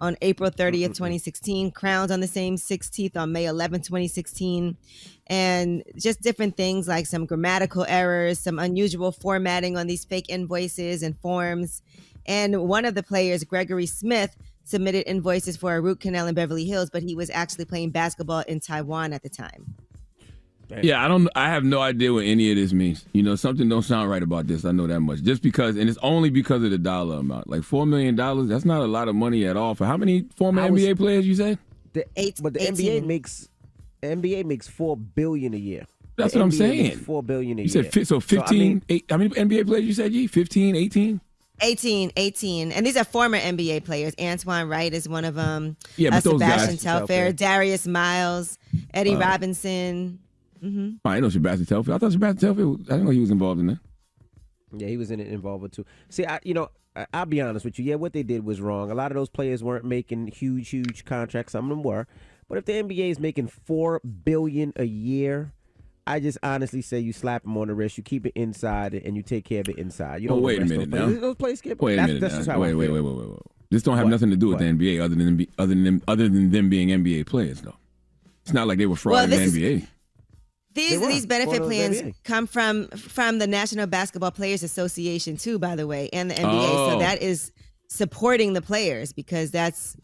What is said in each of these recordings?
on April 30th, 2016, crowned on the same 16th on May 11th, 2016, and just different things like some grammatical errors, some unusual formatting on these fake invoices and forms. And one of the players, Gregory Smith, submitted invoices for a root canal in Beverly Hills, but he was actually playing basketball in Taiwan at the time. Yeah, I have no idea what any of this means. Something don't sound right about this. I know that much. Just because, and it's only because of the dollar amount. Like $4 million, that's not a lot of money at all. For how many former NBA players you said? But the 18. NBA makes $4 billion a year. That's what I'm saying. $4 billion a year. You said so 15. How many NBA players you said? 15, 18. 18. And these are former NBA players. Antoine Wright is one of them. Yeah, but those Sebastian guys. Telfair, Darius Miles, Eddie Robinson. Mm-hmm. I know Sebastian Telfair. I thought Sebastian Telfair, I didn't know he was involved in that. Yeah, he was involved with too. See, I'll be honest with you. Yeah, what they did was wrong. A lot of those players weren't making huge contracts. Some of them were. But if the NBA is making $4 billion a year, I just honestly say you slap them on the wrist, you keep it inside, and you take care of it inside. You don't wait a minute now. Those players get. Wait a minute now. Wait. This don't have nothing to do with the NBA other than them being NBA players, though. It's not like they were fraud in the NBA. These benefit plans come from the National Basketball Players Association too, by the way, and the NBA. So that is supporting the players because that's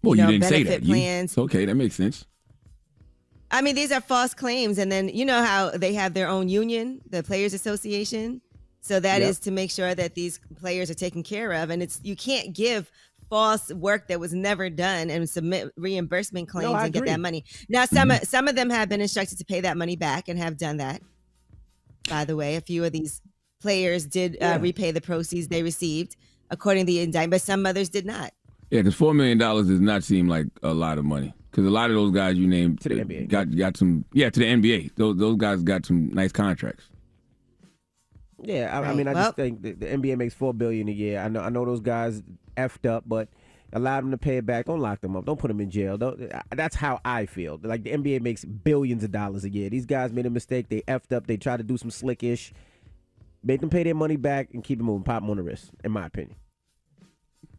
you didn't say benefit that. plans. Okay, that makes sense. I mean, these are false claims, and then you know how they have their own union, the Players Association. So that is to make sure that these players are taken care of, and you can't give false work that was never done and submit reimbursement claims and get that money. Now, some of them have been instructed to pay that money back and have done that. By the way, a few of these players did repay the proceeds they received, according to the indictment, but some others did not. Yeah, because $4 million does not seem like a lot of money. Because a lot of those guys you named to the NBA got some. Yeah, to the NBA. Those guys got some nice contracts. Yeah, I mean, I just think the NBA makes $4 billion a year. I know those guys effed up, but allow them to pay it back. Don't lock them up. Don't put them in jail. That's how I feel. Like the NBA makes billions of dollars a year. These guys made a mistake. They effed up. They tried to do some slickish. Make them pay their money back and keep it moving. Pop them on the wrist, in my opinion.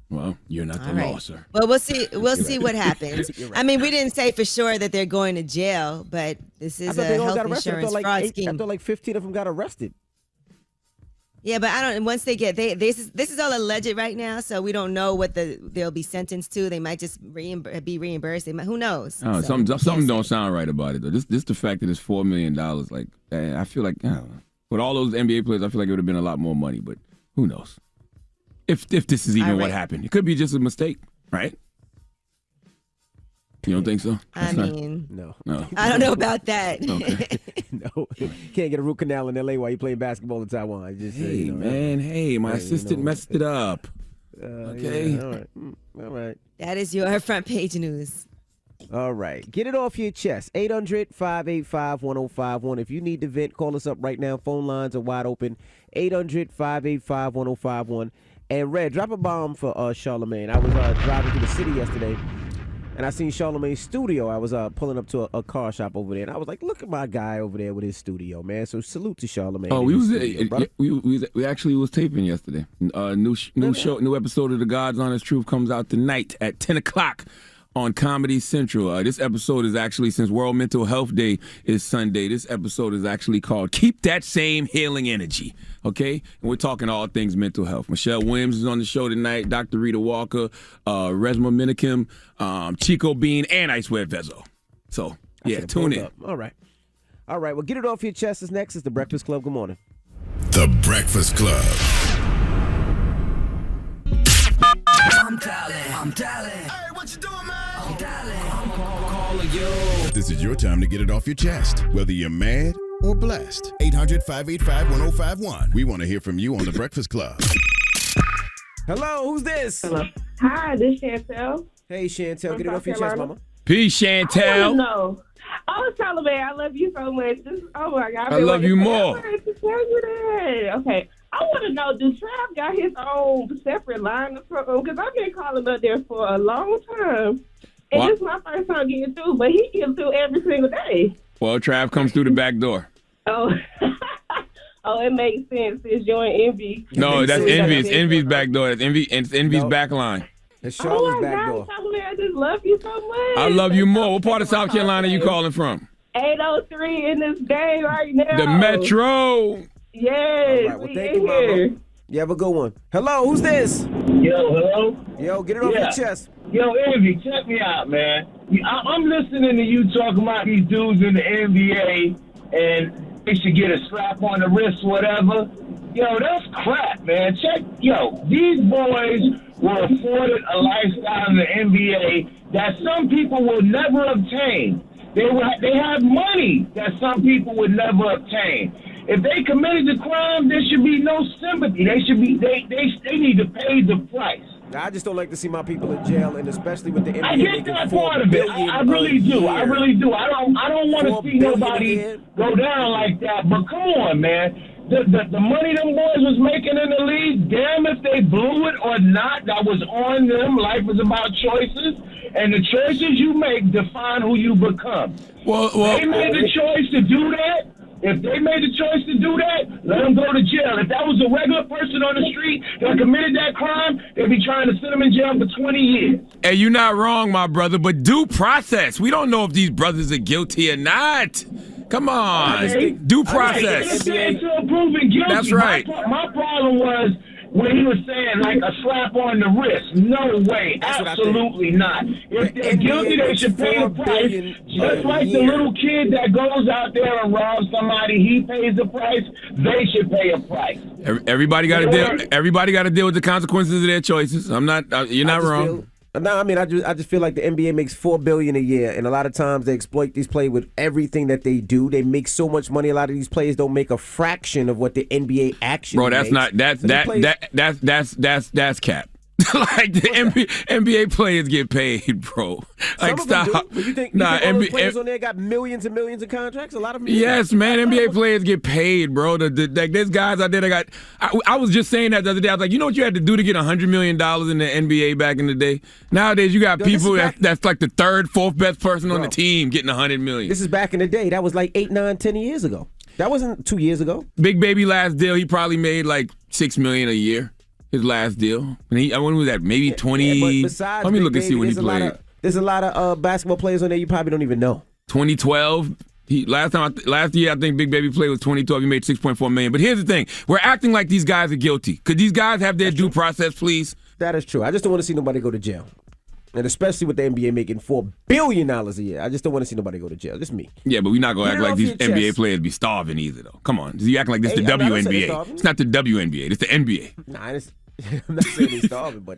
Well, you're not the law, sir. Well, we'll see. We'll see what happens. Right. I mean, we didn't say for sure that they're going to jail, but this is a health insurance fraud scheme. I thought like 15 of them got arrested. Yeah, but I don't. Once they get this is all alleged right now, so we don't know what they'll be sentenced to. They might just be reimbursed. Who knows? Oh, so, something don't sound right about it though. This the fact that it's $4 million. Like I feel like with all those NBA players, I feel like it would have been a lot more money. But who knows? If this is even what happened, it could be just a mistake, right? You don't think so? No. I don't know about that. Okay. No, can't get a root canal in LA while you're playing basketball in Taiwan. My assistant messed it up. Okay. Yeah, all right. That is your front page news. All right. Get it off your chest. 800-585-1051. If you need to vent, call us up right now. Phone lines are wide open. 800-585-1051. And Red, drop a bomb for Charlamagne. I was driving through the city yesterday, and I seen Charlamagne's studio. I was pulling up to a car shop over there, and I was like, look at my guy over there with his studio, man. So salute to Charlamagne. Oh, we actually was taping yesterday. New episode of The God's Honest Truth comes out tonight at 10 o'clock. On Comedy Central. This episode is actually, since World Mental Health Day is Sunday, this episode is actually called Keep That Same Healing Energy, okay? And we're talking all things mental health. Michelle Williams is on the show tonight, Dr. Rita Walker, Resma Minikim, Chico Bean, and Ice Web Vezo. So, tune in. All right. Well, get it off your chest. Is next is The Breakfast Club. Good morning. The Breakfast Club. I'm dialing. Hey, what you doing, man? I'm calling you. This is your time to get it off your chest, whether you're mad or blessed. 800-585-1051. We want to hear from you on The Breakfast Club. Hello, who's this? Hello. Hi, this is Chantel. Hey, Chantel, get it off your chest, mama. Peace, Chantel. No. Oh, Charlamagne, I love you so much. Oh, my God. I love you more. I wanted to tell you that. Okay. I want to know, do Trav got his own separate line of program? Because I've been calling up there for a long time. And this is my first time getting through, but he gets through every single day. Well, Trav comes through the back door. Oh, it makes sense. It's your Envy. No, that's Envy's back door. That's Envy's back line. It's Charlotte's my back God, door. Charlamagne, I just love you so much. I love you more. What part of South Carolina are you calling from? 803 in this game right now. The Metro. Yes. All right, well, thank you, Mama. You have a good one. Hello, who's this? Yo, hello? Yo, get it off your chest. Yo, Envy, check me out, man. I'm listening to you talking about these dudes in the NBA and they should get a slap on the wrist, whatever. Yo, that's crap, man. These boys were afforded a lifestyle in the NBA that some people will never obtain. They have money that some people would never obtain. If they committed the crime, there should be no sympathy. They need to pay the price. I just don't like to see my people in jail, and especially with the NBA I get making that $4 part of it. billion I really do. I really do. I don't want to see nobody go down like that. But come on, man. The money them boys was making in the league, damn if they blew it or not, that was on them. Life is about choices, and the choices you make define who you become. They made the choice to do that. If they made the choice to do that, let them go to jail. If that was a regular person on the street that committed that crime, they'd be trying to send them in jail for 20 years. Hey, you're not wrong, my brother, but due process. We don't know if these brothers are guilty or not. Come on. Due process. Until proven guilty. That's right. My problem was when he was saying like a slap on the wrist. No way. Absolutely not. If they're guilty, they should pay the price. Just like the little kid that goes out there and robs somebody, he pays the price. They should pay a price. Everybody got to deal. Everybody got to deal with the consequences of their choices. I'm not. You're not wrong. No, I mean, I just feel like the NBA makes $4 billion a year, and a lot of times they exploit these players with everything that they do. They make so much money. A lot of these players don't make a fraction of what the NBA actually makes. Bro, that's cap. Like the NBA players get paid, bro. Like stop. But you think all those players on there got millions and millions of contracts? A lot of them. Yes, man. NBA players get paid, bro. Like there's guys out there that got. I was just saying that the other day. I was like, you know what you had to do to get $100 million in the NBA back in the day? Nowadays, you got people that's like the third, fourth best person on the team getting $100 million. This is back in the day. That was like 8, 9, 10 years ago. That wasn't 2 years ago. Big Baby last deal, he probably made like $6 million a year. His last deal. And when was that? Maybe 20. Let me look and see when he played. There's a lot of basketball players on there you probably don't even know. 2012. Last year, I think Big Baby played was 2012. He made $6.4 million. But here's the thing: we're acting like these guys are guilty. Could these guys have their due process, please? That is true. I just don't want to see nobody go to jail. And especially with the NBA making $4 billion a year. I just don't want to see nobody go to jail. Just me. Yeah, but we're not going to act like these NBA players be starving either, though. Come on. You acting like this the WNBA. It's not the WNBA. It's the NBA. Nah, I'm not saying he's starving, but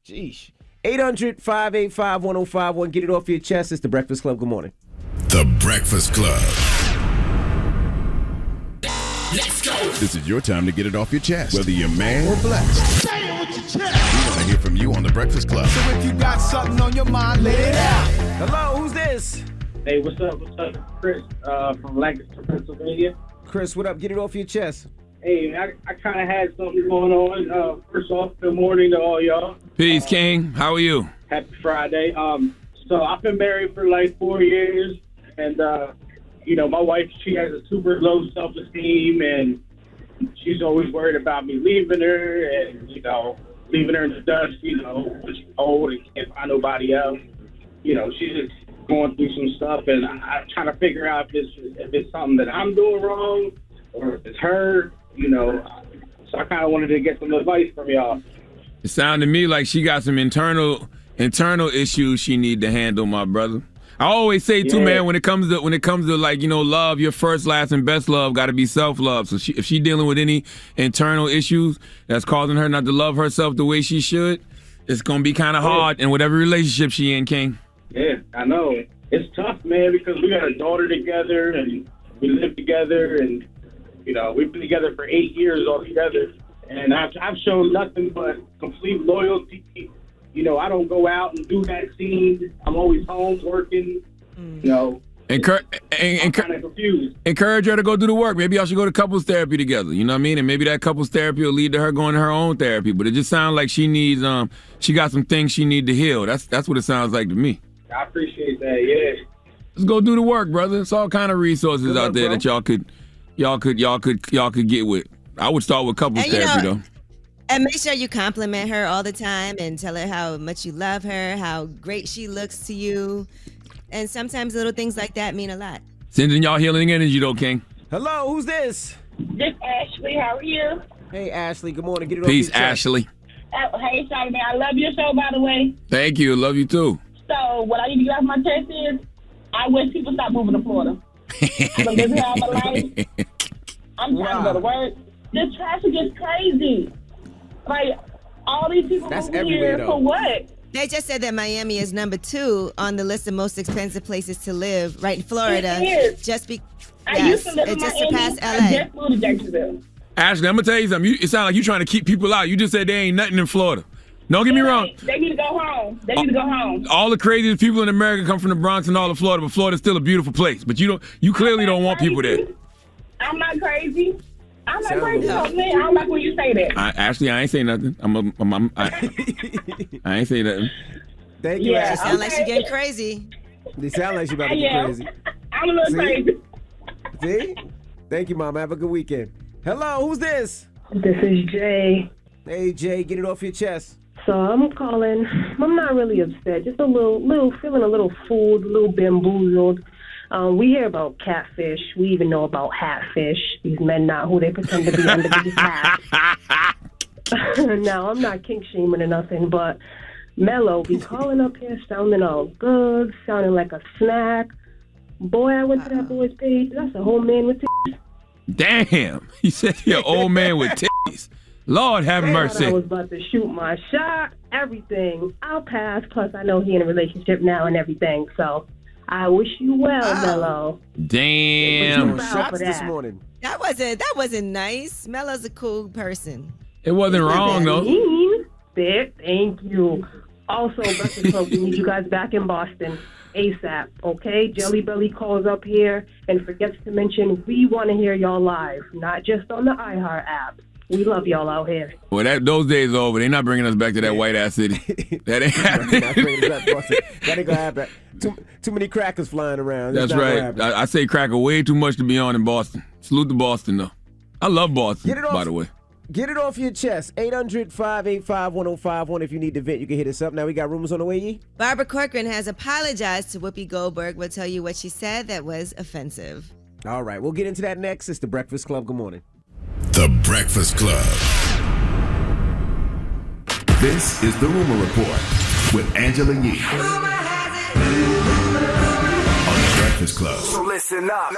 geesh. 800-585-1051. Get it off your chest. It's The Breakfast Club. Good morning. The Breakfast Club. Let's go. This is your time to get it off your chest, whether you're mad or blessed. Say it with your chest. We want to hear from you on The Breakfast Club. So if you got something on your mind, let it out. Hello, who's this? Hey, what's up? Chris from Lancaster, Pennsylvania. Chris, what up? Get it off your chest. Hey, I kind of had something going on. First off, good morning to all y'all. Peace, King. How are you? Happy Friday. So I've been married for like 4 years, and my wife, she has a super low self-esteem, and she's always worried about me leaving her, and leaving her in the dust. She's old and can't find nobody else. She's just going through some stuff, and I'm trying to figure out if it's something that I'm doing wrong or if it's her. So I kind of wanted to get some advice from y'all. It sounded to me like she got some internal issues she need to handle, my brother. I always say too, man, when it comes to like, love, your first, last, and best love got to be self-love. So if she dealing with any internal issues that's causing her not to love herself the way she should, it's gonna be kind of hard in whatever relationship she in, King. Yeah, I know. It's tough, man, because we got a daughter together and we live together, and we've been together for 8 years altogether, and I've shown nothing but complete loyalty. I don't go out and do that scene. I'm always home working. I'm kind of confused. Encourage her to go do the work. Maybe y'all should go to couples therapy together. You know what I mean? And maybe that couples therapy will lead to her going to her own therapy. But it just sounds like she needs she got some things she need to heal. That's what it sounds like to me. I appreciate that. Yeah. Let's go do the work, brother. It's all kind of resources out there that y'all could get with. I would start with couples therapy though. And make sure you compliment her all the time and tell her how much you love her, how great she looks to you. And sometimes little things like that mean a lot. Sending y'all healing energy, though, King. Hello, who's this? This Ashley. How are you? Hey, Ashley. Good morning. Get it Peace, off your chest. Ashley. Hey, Charlamagne. I love your show, by the way. Thank you. Love you, too. So what I need to get off my chest is I wish people stop moving to Florida. I've been living here all my life. I'm trying to go to work. This traffic is crazy. Like, all these people moving here for what? They just said that Miami is number 2 on the list of most expensive places to live, right in Florida. It is. Just be. I used to live in it just Miami. surpassed LA. I just moved to Jacksonville. Ashley, I'm going to tell you something. It sounds like you're trying to keep people out. You just said there ain't nothing in Florida. Don't get me wrong. They need to go home. They need to go home. All the craziest people in America come from the Bronx and all of Florida, but Florida's still a beautiful place. But you clearly don't want people there. I'm not crazy. I'm not crazy. I don't like when you say that. Ashley, I ain't say nothing. I ain't say nothing. Thank you, It Ashley. sounds like she's getting crazy. They sound like she about to get crazy. I'm a little crazy. See? Thank you, Mom. Have a good weekend. Hello, who's this? This is Jay. Hey, Jay, get it off your chest. So I'm calling. I'm not really upset. Just a little feeling a little fooled, a little bamboozled. We hear about catfish. We even know about hatfish. These men not who they pretend to be under these hats. Now, I'm not kink shaming or nothing, but Mello be calling up here sounding all good, sounding like a snack. Boy, I went to that boy's page. That's a whole man with titties. Damn. He said you're an old man with titties. Lord have mercy. I was about to shoot my shot, everything. I'll pass. Plus, I know he in a relationship now and everything. So I wish you well, Mello. Damn. Shots this morning. That wasn't nice. Mello's a cool person. It wasn't wrong, though. There, thank you. Also, Breakfast Club, we need you guys back in Boston ASAP, okay? Jelly Belly calls up here and forgets to mention we want to hear y'all live, not just on the iHeart app. We love y'all out here. Well, those days are over. They're not bringing us back to that white ass city. That ain't happening. That ain't gonna happen. Too many crackers flying around. That's right. I say cracker way too much to be on in Boston. Salute to Boston, though. I love Boston, by the way. Get it off your chest. 800-585-1051. If you need to vent, you can hit us up. Now we got rumors on the way, Yee. Barbara Corcoran has apologized to Whoopi Goldberg. We'll tell you what she said that was offensive. All right, we'll get into that next. It's The Breakfast Club. Good morning. The Breakfast Club. This is the Rumor Report with Angela Yee on The Breakfast Club. So listen up.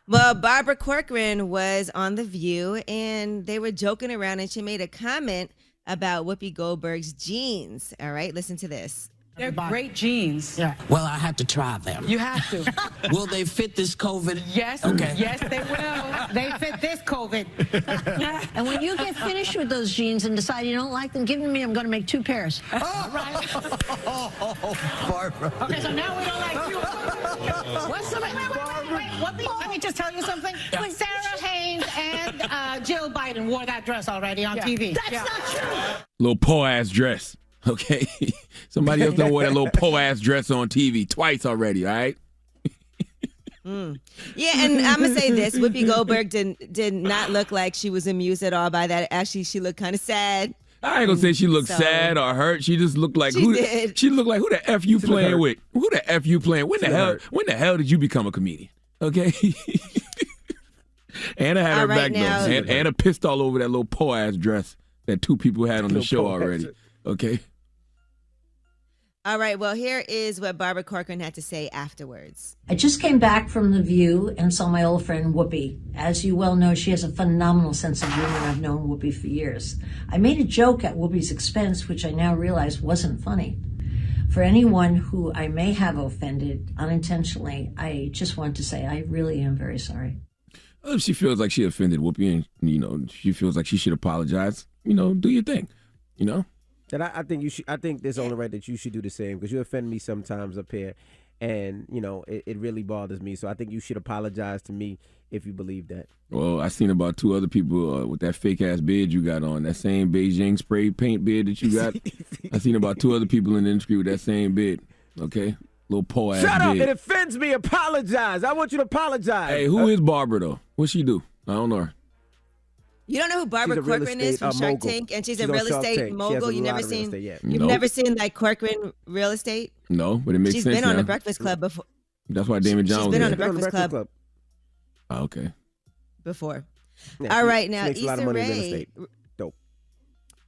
Well, Barbara Corcoran was on The View, and they were joking around, and she made a comment about Whoopi Goldberg's jeans. All right, listen to this. They're great jeans. Yeah. Well, I have to try them. You have to. Will they fit this COVID? Yes. Okay. Yes, they will. They fit this COVID. And when you get finished with those jeans and decide you don't like them, give them to me. I'm going to make 2 pairs. All right. Barbara. Okay, so now we don't like you. What's the wait. Let me just tell you something. Yeah. Sarah Haynes and Jill Biden wore that dress already on TV. That's not true. Little poor-ass dress, okay? Somebody else done wore that little poor-ass dress on TV twice already, all right? Yeah, and I'm going to say this. Whoopi Goldberg did not look like she was amused at all by that. Actually, she looked kind of sad. I ain't gonna say she looked sad or hurt. She just looked like She did. She looked like who the F you playing with? Who the F you playing? When the hell did you become a comedian? Okay. Anna had her back though. Anna pissed all over that little poor ass dress that 2 people had on the show already. Okay. All right, well, here is what Barbara Corcoran had to say afterwards. I just came back from The View and saw my old friend Whoopi. As you well know, she has a phenomenal sense of humor, and I've known Whoopi for years. I made a joke at Whoopi's expense, which I now realize wasn't funny. For anyone who I may have offended unintentionally, I just want to say I really am very sorry. Well, if she feels like she offended Whoopi and, she feels like she should apologize, do your thing, And I think you should. I think there's only right that you should do the same, because you offend me sometimes up here, and it really bothers me. So I think you should apologize to me if you believe that. Well, I seen about 2 other people with that fake ass beard you got on, that same Beijing spray paint beard that you got. I seen about 2 other people in the industry with that same beard. Okay, little poor ass. Shut up! beard. It offends me. Apologize. I want you to apologize. Hey, who is Barbara though? What she do? I don't know her. You don't know who Barbara She's a real Corcoran is estate, from Shark mogul. Tank, and she's a on real Shark estate Tank. She has mogul. a You lot never of real seen? estate, yeah. You've Nope. never seen like Corcoran real estate? No, but it makes She's sense been on now. the Breakfast Club before. That's why Damon John She's was been there. on the Breakfast Club Oh, okay. before. Yeah, All she- right, she now makes a lot of Issa money in real Rae. estate. Dope.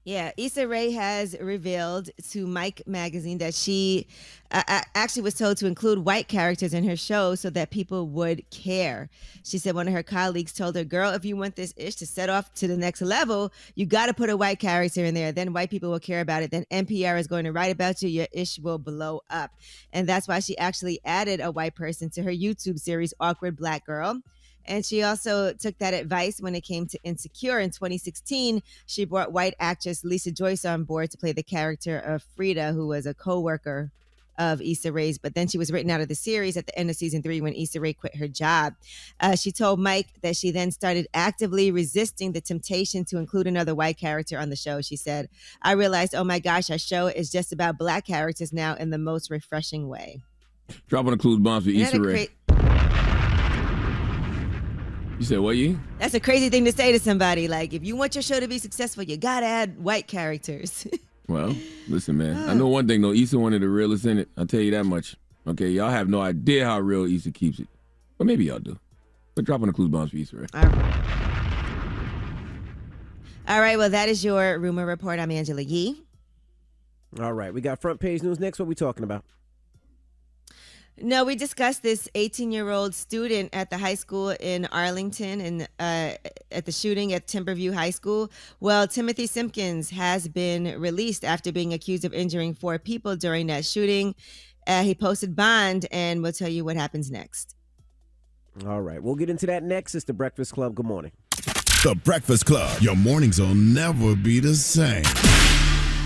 Yeah, Issa Rae has revealed to Mike magazine that she actually was told to include white characters in her show so that people would care. She said one of her colleagues told her, "Girl, if you want this ish to set off to the next level, you got to put a white character in there. Then white people will care about it. Then NPR is going to write about you. Your ish will blow up." And that's why she actually added a white person to her YouTube series, Awkward Black Girl. And she also took that advice when it came to Insecure. In 2016, she brought white actress Lisa Joyce on board to play the character of Frida, who was a co-worker of Issa Rae's. But then she was written out of the series at the end of season 3 when Issa Rae quit her job. She told Mike that she then started actively resisting the temptation to include another white character on the show. She said, "I realized, oh my gosh, our show is just about black characters now in the most refreshing way." Dropping the clues bombs with Issa Rae. You said what, you? That's a crazy thing to say to somebody. Like, if you want your show to be successful, you gotta add white characters. Well, listen, man. I know one thing, though. Issa one of the realest in it. I'll tell you that much. Okay, y'all have no idea how real Issa keeps it. But maybe y'all do. But dropping the clues bombs for Issa Rae. All right, well, that is your rumor report. I'm Angela Yee. All right, we got front page news next. What we talking about? No, we discussed this 18-year-old student at the high school in Arlington and at the shooting at Timberview High School. Well, Timothy Simpkins has been released after being accused of injuring 4 people during that shooting. He posted bond, and we'll tell you what happens next. All right, we'll get into that next. It's the Breakfast Club. Good morning. The Breakfast Club. Your mornings will never be the same.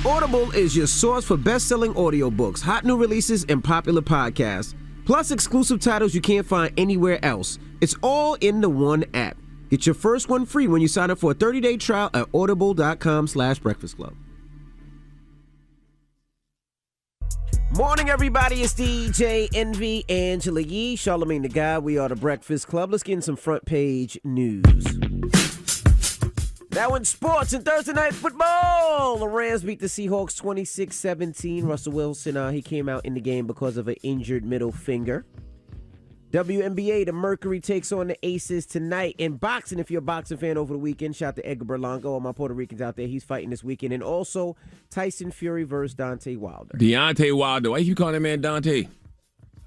Audible is your source for best-selling audiobooks, hot new releases, and popular podcasts, plus exclusive titles you can't find anywhere else. It's all in the one app. Get your first one free when you sign up for a 30-day trial at audible.com/Breakfast Club. Morning, everybody. It's DJ Envy, Angela Yee, Charlamagne the Guy. We are the Breakfast Club. Let's get in some front page news. Now in sports and Thursday night football, the Rams beat the Seahawks 26-17. Russell Wilson, he came out in the game because of an injured middle finger. WNBA, the Mercury takes on the Aces tonight. In boxing, if you're a boxing fan over the weekend, shout out to Edgar Berlanga, all my Puerto Ricans out there. He's fighting this weekend. And also Tyson Fury versus Deontay Wilder. Deontay Wilder. Why you call that man Dante?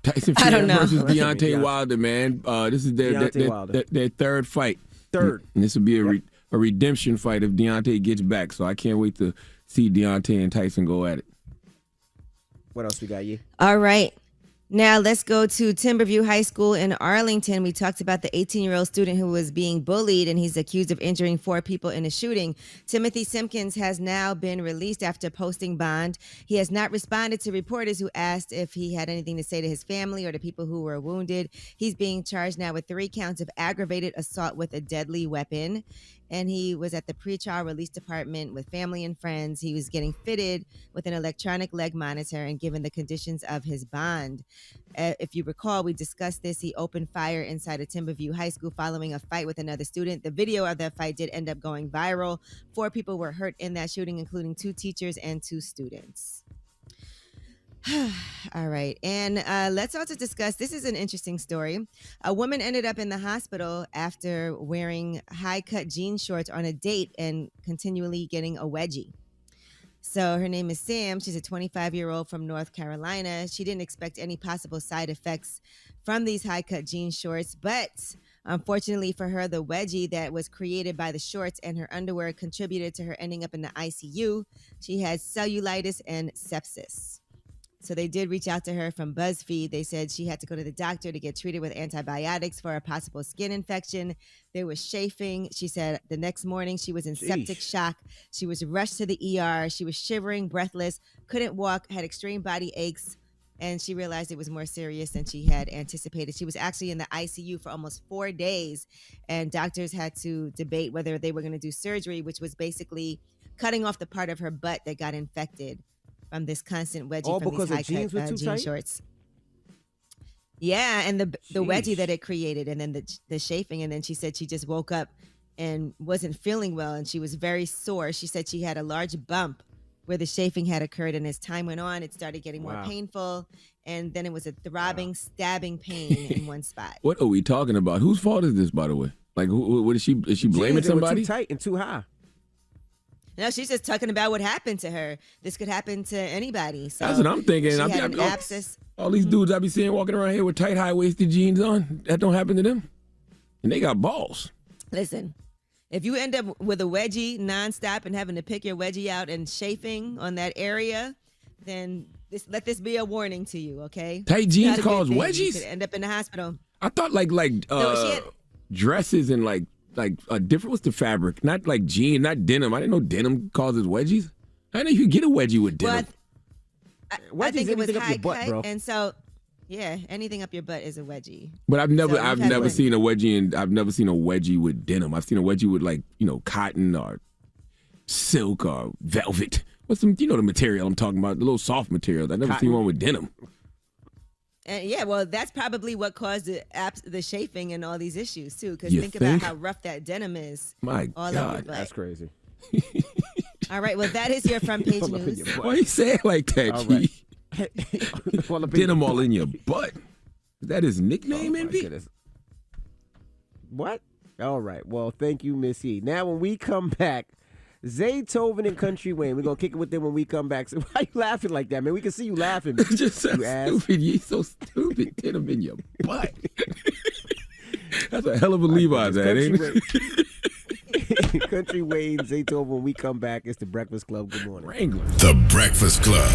Tyson Fury versus Deontay Wilder, man. This is their third fight. Third. And this will be a redemption fight if Deontay gets back. So I can't wait to see Deontay and Tyson go at it. What else we got, you? All right. Now let's go to Timberview High School in Arlington. We talked about the 18-year-old student who was being bullied, and he's accused of injuring 4 people in a shooting. Timothy Simpkins has now been released after posting bond. He has not responded to reporters who asked if he had anything to say to his family or to people who were wounded. He's being charged now with 3 counts of aggravated assault with a deadly weapon. And he was at the pretrial release department with family and friends. He was getting fitted with an electronic leg monitor and given the conditions of his bond. If you recall, we discussed this. He opened fire inside a Timberview High School following a fight with another student. The video of that fight did end up going viral. 4 people were hurt in that shooting, including 2 teachers and 2 students. All right. And let's also discuss, this is an interesting story. A woman ended up in the hospital after wearing high-cut jean shorts on a date and continually getting a wedgie. So her name is Sam. She's a 25-year-old from North Carolina. She didn't expect any possible side effects from these high-cut jean shorts, but unfortunately for her, the wedgie that was created by the shorts and her underwear contributed to her ending up in the ICU. She had cellulitis and sepsis. So they did reach out to her from BuzzFeed. They said she had to go to the doctor to get treated with antibiotics for a possible skin infection. There was chafing. She said the next morning she was in septic shock. She was rushed to the ER. She was shivering, breathless, couldn't walk, had extreme body aches, and she realized it was more serious than she had anticipated. She was actually in the ICU for almost 4 days, and doctors had to debate whether they were going to do surgery, which was basically cutting off the part of her butt that got infected from this constant wedgie from these high-cut jean shorts. Yeah, and the wedgie that it created, and then the chafing, and then she said she just woke up and wasn't feeling well, and she was very sore. She said she had a large bump where the chafing had occurred, and as time went on, it started getting more painful, and then it was a throbbing, stabbing pain in one spot. What are we talking about? Whose fault is this, by the way? Like, what is she blaming somebody? Too tight and too high. No, she's just talking about what happened to her. This could happen to anybody. So that's what I'm thinking. She had an abscess. All these dudes I be seeing walking around here with tight, high-waisted jeans on, that don't happen to them. And they got balls. Listen, if you end up with a wedgie nonstop and having to pick your wedgie out and chafing on that area, then let this be a warning to you, okay? Tight jeans cause wedgies? You could end up in the hospital. I thought dresses and like different. What's the fabric? Not like jean, not denim. I didn't know denim causes wedgies. I didn't know you could get a wedgie with denim. Well, I think it was high butt, cut, bro. and so anything up your butt is a wedgie. But I've never seen a wedgie, and I've never seen a wedgie with denim. I've seen a wedgie with cotton or silk or velvet. What's the material I'm talking about? The little soft material. I've never seen one with denim. And well, that's probably what caused the chafing and all these issues too. Because think think? about how rough that denim is. My all God, over your butt. That's crazy. All right, well, that is your front page news. Why you say it like that, All G? right. Denim all in your butt. Is that his nickname, Envy? What? All right. Well, thank you, Miss E. Now, when we come back, Zaytoven and Country Wayne. We're going to kick it with them when we come back. So why you laughing like that, man? We can see you laughing. Just so stupid. You so stupid. Denim in your butt. That's a hell of a Levi's ad, ain't it? Country Wayne, Zaytoven, when we come back, it's The Breakfast Club. Good morning. Wranglers. The Breakfast Club.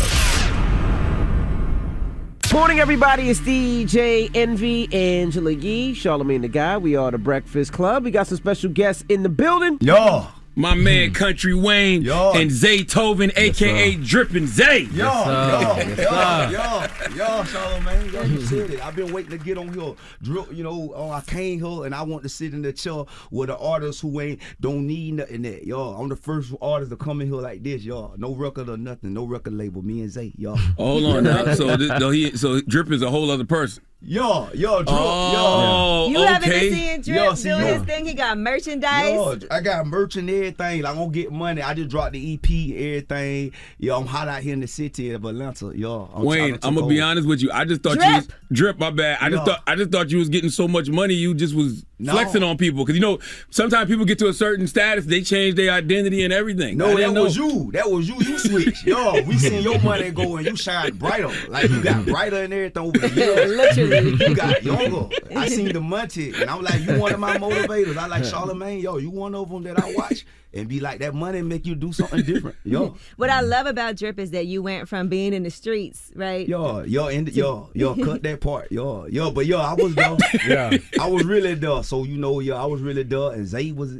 Morning, everybody. It's DJ Envy, Angela Yee, Charlamagne the Guy. We are The Breakfast Club. We got some special guests in the building. Yo. My man Country Wayne and Zaytoven, a.k.a. Drippin' Zay. Yo, Charlamagne. Yo, you said it. I've been waiting to get on here. I came here and I want to sit in the chair with the artists who don't need nothing that. Yo, I'm the first artist to come in here like this, y'all. No record or nothing. No record label. Me and Zay, y'all. Hold on now. So Drippin's a whole other person. Yo, Drip. You haven't been seeing Drip doing his thing? He got merchandise. Yo, I got merch and everything. Like, I'm gonna get money. I just dropped the EP, everything. Yo, I'm hot out here in the city of Atlanta. Yo, Wayne, I'm gonna be honest with you. I just thought Drip. you was Drip. My bad. I just thought you was getting so much money. You just was flexing on people because sometimes people get to a certain status, they change their identity and everything. No, that was you. You switched. Yo, we seen your money go and you shine brighter. Like you got brighter and everything over the years. Literally. You got younger. I seen the money and I'm like, you one of my motivators. I like Charlamagne. Yo, you one of them that I watch and be like, that money make you do something different. Yo. What I love about Drip is that you went from being in the streets, right? Yo, cut that part. But I was there. Yeah. I was really there. So I was really there and Zay was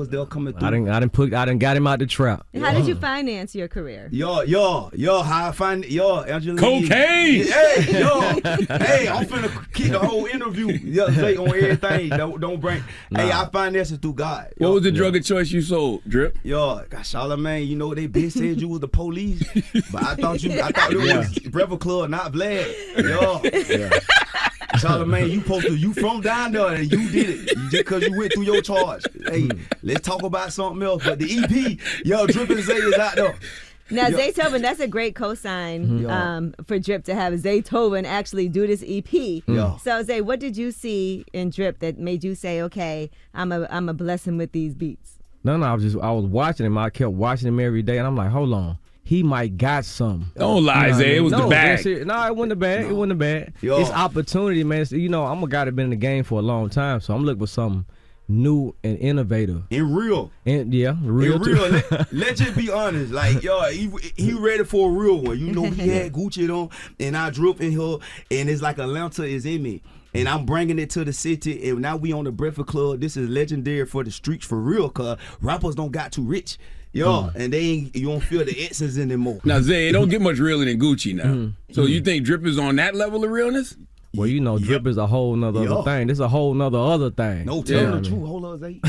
there coming through. I done got him out the trap. How did you finance your career? How I find Angela. Cocaine. Hey, I'm finna keep the whole interview. Zay on everything. Don't bring. Nah. Hey, I financed it through God. What was the drug of choice you sold, Drip? Got Charlamagne. They been said you was the police, but I thought it was Breakfast Club, not Vlad. Charlamagne, you from down there and you did it just because you went through your charge. Hey, let's talk about something else. But the EP, Drippin' Zay is out there. Now, Zaytoven, that's a great cosign for Drip to have Zaytoven actually do this EP. So, Zay, what did you see in Drip that made you say, okay, I'm a bless him with these beats? No, I was watching him. I kept watching him every day, and I'm like, hold on. He might got some. Don't lie, Zay. It was the bag. No, it wasn't the bag. It wasn't the bag. It's opportunity, man. So, I'm a guy that been in the game for a long time, so I'm looking for something new and innovative. And real. Real. Let's just be honest. Like, he ready for a real one. He had Gucci on, and I Drip in here, and it's like Atlanta is in me. And I'm bringing it to the city, and now we on the Breakfast Club. This is legendary for the streets for real, cause rappers don't got too rich. And you don't feel the essence anymore. Now, Zay, it don't get much realer than Gucci now. So you think Drip is on that level of realness? Well, you know, drip is a whole nother other thing. This is a whole nother other thing. No, tell the truth. Hold on, Zay.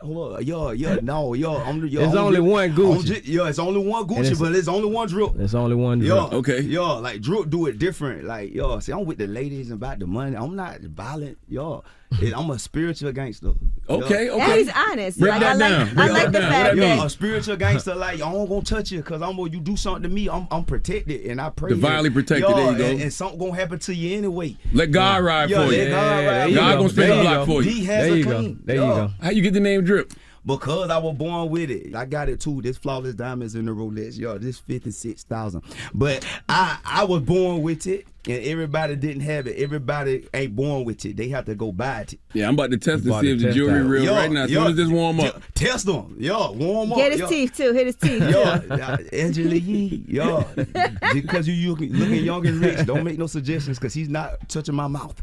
Hold on. There's only one Gucci. It's only one Gucci, but it's only one drip. It's only one drip. Okay. Like drip do it different. Like, see, I'm with the ladies and about the money. I'm not violent, I'm a spiritual gangster. Okay. Yeah, he's honest. Break that down. I like the fact that a spiritual gangster, like, I don't gonna touch you because you do something to me, I'm protected and I pray. Divinely protected. There you go. And something gonna happen to you anyway. Let God ride for you. Let God ride. God gonna spin the block for you. He has a clean. There you go. How you get the name Drip? Because I was born with it. I got it too. This flawless diamonds in the Rolex. This 56,000. But I was born with it, and everybody didn't have it. Everybody ain't born with it. They have to go buy it. Yeah, I'm about to test to see if the jewelry real right now. As soon as this warm up. Test them. Warm up. Get his teeth too. Hit his teeth. Angela Yee. Because you looking young and rich, don't make no suggestions because he's not touching my mouth.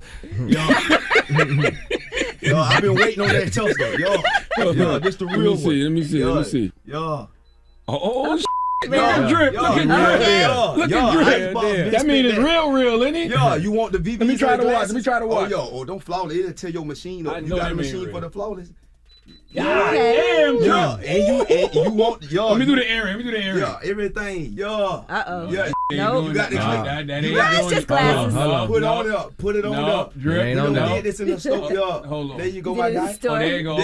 I've been waiting on that test though. This the real one. Let me see. Oh, Drip. Look at Drip. Look at Drip. That means it's real, isn't it? You want the VVS? Let me try to watch. Don't flawless. It'll tell your machine. You got a machine for the flawless. God damn, and you want Let me do the area. Everything. Uh-oh. Nope. You got the It's just glasses. Put it on up. Drip. Ain't on that. Did this in the store. Hold on. There you go, my guy. There you go.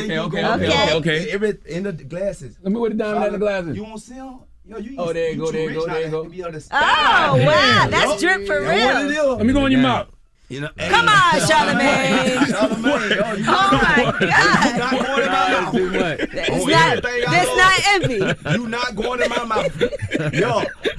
Okay. In the glasses. Let me wear the diamond in the glasses. You want to see them? There you go. Oh, wow. That's Drip for real. Let me go on your mouth. Come on, Charlamagne. Oh my God. That's not envy. You not going in my mouth.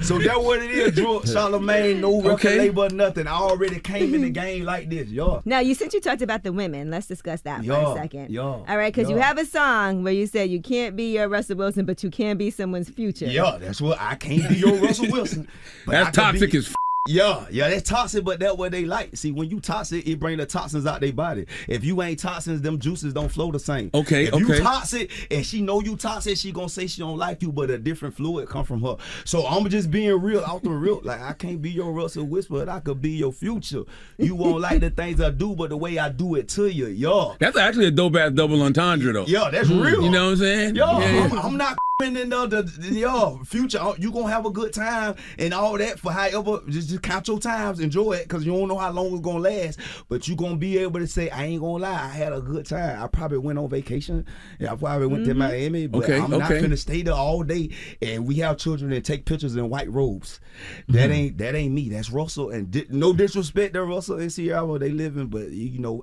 So that's what it is, Drew. Charlamagne, no record label, nothing. I already came in the game like this, Now, since you talked about the women, let's discuss that for a second. All right, because you have a song where you said you can't be your Russell Wilson, but you can be someone's future. That's what I can't be your Russell Wilson. That's toxic as that's toxic, but that's what they like. See, when you toxic, it bring the toxins out their body. If you ain't toxins, them juices don't flow the same. If you toxic and she know you toxic, she gonna say she don't like you, but a different fluid come from her. So I'm just being real, out the real. Like, I can't be your Russell Whisper, but I could be your future. You won't like the things I do, but the way I do it to you, That's actually a dope ass double entendre though. That's real. You know what I'm saying? I'm not in the future. You gonna have a good time and all that for however. Just count your times, enjoy it, because you don't know how long it's gonna last. But you gonna be able to say, I ain't gonna lie, I had a good time. I probably went on vacation. I probably went to Miami, but I'm not finna stay there all day. And we have children that take pictures in white robes. That ain't me. That's Russell. And no disrespect to Russell and Sierra, they living, but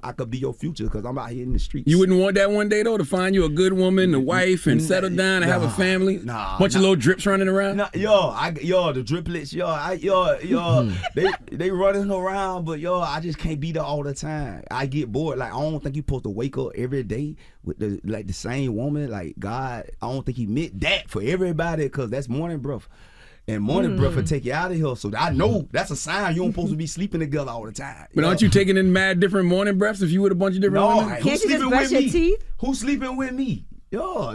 I could be your future because I'm out here in the streets. You wouldn't want that one day though, to find you a good woman, a wife, and settle down and have a family? Bunch of little drips running around? The driplets, they running around, but I just can't be there all the time. I get bored. Like, I don't think you supposed to wake up every day with the same woman. Like, God, I don't think he meant that for everybody, because that's morning breath. And morning breath will take you out of here. So I know that's a sign you don't supposed to be sleeping together all the time. But aren't you taking in mad different morning breaths if you with a bunch of different women? Can't you just brush your teeth? Who's sleeping with me? Oh,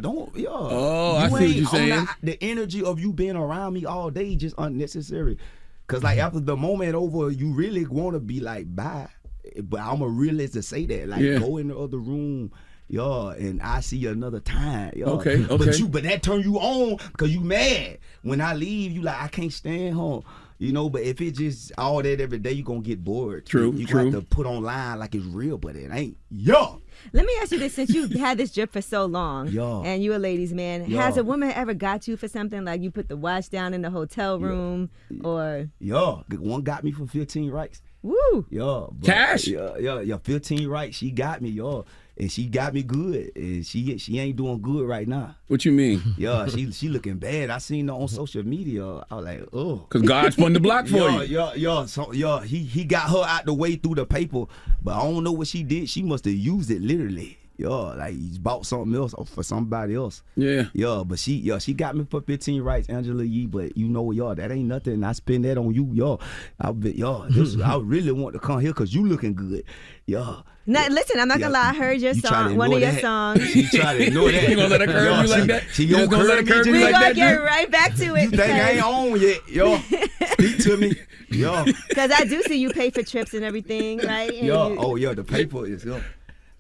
I see what you're saying. The energy of you being around me all day just unnecessary. Cause like after the moment over, you really want to be like, bye. But I'm a realist to say that. Like, go in the other room, and I see you another time. Okay. But that turn you on because you mad. When I leave, you like, I can't stand home. But if it just all that every day, you gonna get bored. True. You have to put online like it's real, but it ain't. Let me ask you this: since you've had this drip for so long, and you a ladies' man, has a woman ever got you for something like you put the watch down in the hotel room, or? One got me for 15 rights. Woo! Cash. 15 rights. She got me, and she got me good, and she ain't doing good right now. What you mean? She looking bad. I seen her on social media. I was like, oh. Cause God spun the block for you. So he got her out the way through the paper, but I don't know what she did. She must have used it literally. like he's bought something else for somebody else. Yeah. But she got me for 15 rights, Angela Yee, but you know, that ain't nothing. I spend that on you, I really want to come here because you looking good. Now, listen, I'm not gonna lie. I heard your song, one of your songs. She tried to ignore that. You gonna let her curve you like that? She gonna let her curve We me like gonna that. get right back to it. You think I ain't on yet, Speak to me, Because I do see you pay for trips and everything, right? And the paper is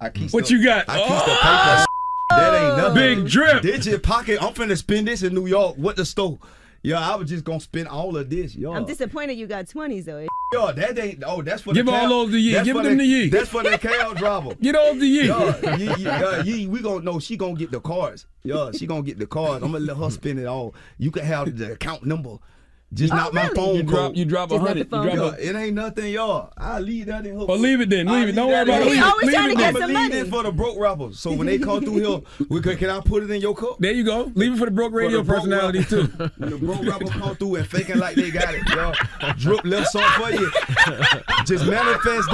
I keep What you got? I keep the paper. That ain't nothing. Big drip. Digit pocket. I'm finna spend this in New York. What the store? I was just gonna spend all of this, I'm disappointed you got 20s though. That ain't. That's for Give the all those to Yee. Give them to Yee. That's for the cab driver. Get all to Yee. Yee, we gonna know she gonna get the cards. She gonna get the cards. I'm gonna let her spend it all. You can have the account number. Just not my phone code. You drop 100. It ain't nothing, y'all. I leave that in her. Well, leave it then. Leave it. Don't worry about it. He always trying to get some leave money. it for the broke rappers. So when they come through here, can I put it in your cup? There you go. Leave it for the broke radio personalities too. When the broke rappers come through and faking like they got it, y'all. Drip left something for you. Just manifest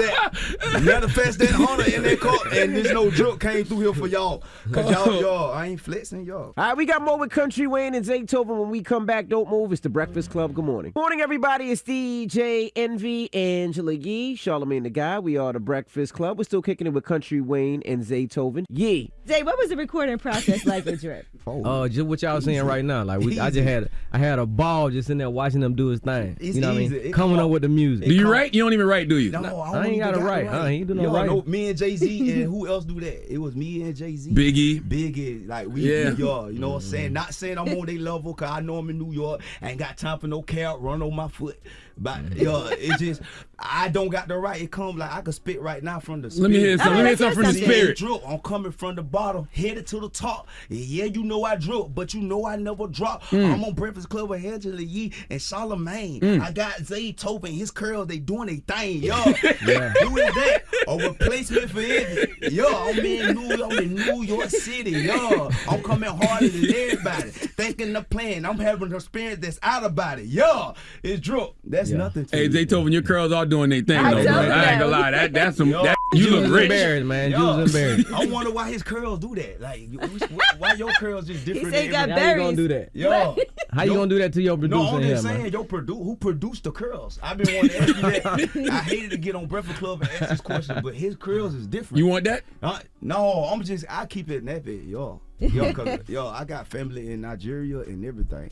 that Hunter in that cup, and there's no drip came through here for y'all. Cause y'all, I ain't flexing y'all. All right, we got more with Country Wayne and Zaytoven. When we come back, don't move. It's the Breakfast Club. Good morning. Morning, everybody. It's DJ Envy, Angela Yee, Charlamagne the Guy. We are the Breakfast Club. We're still kicking it with Country Wayne and Zaytoven. Yee. Zay, what was the recording process like with Drip? Just what y'all saying right now. Like I had a ball just in there watching them do his thing. It's you know easy. what I mean? Coming up with the music. Do you write? You don't even write, do you? No, I ain't got to write. He ain't do no writing. No, me and Jay-Z and who else do that? It was me and Jay-Z. Biggie. Like we y'all, you know what I'm saying? Not saying I'm on their level, cause I know I'm in New York. I ain't got time for no cab run on my foot. But it just I don't got the right. It comes like I could spit right now from the spirit. Let me hear something. Let me hear something from the spirit. Drip. I'm coming from the bottom, headed to the top. Yeah, you know I drip, but you know I never drop. I'm on Breakfast Club with Angela Yee and Charlamagne. I got Zaytoven, his curls, they doing their thing, y'all. Who is that? A replacement for Envy. I'm in New York City, y'all. I'm coming harder than everybody. Thinking the plan. I'm having an experience that's out of body. It's drip. That's nothing to Hey, me. Zaytoven, your curls are doing their thing, though, bro. I ain't gonna lie. That's some. You look rich. Embarrassed, man. You was embarrassed. I wonder why his curls do that. Like, why your curls just different? He said he got How you gonna do that? How you gonna do that to your producer? No, I'm just man? saying, who produced the curls? I've been wanting to ask you that. I hated to get on Breakfast Club and ask this question, but his curls is different. You want that? No, I keep it nappy, y'all. Cause I got family in Nigeria and everything,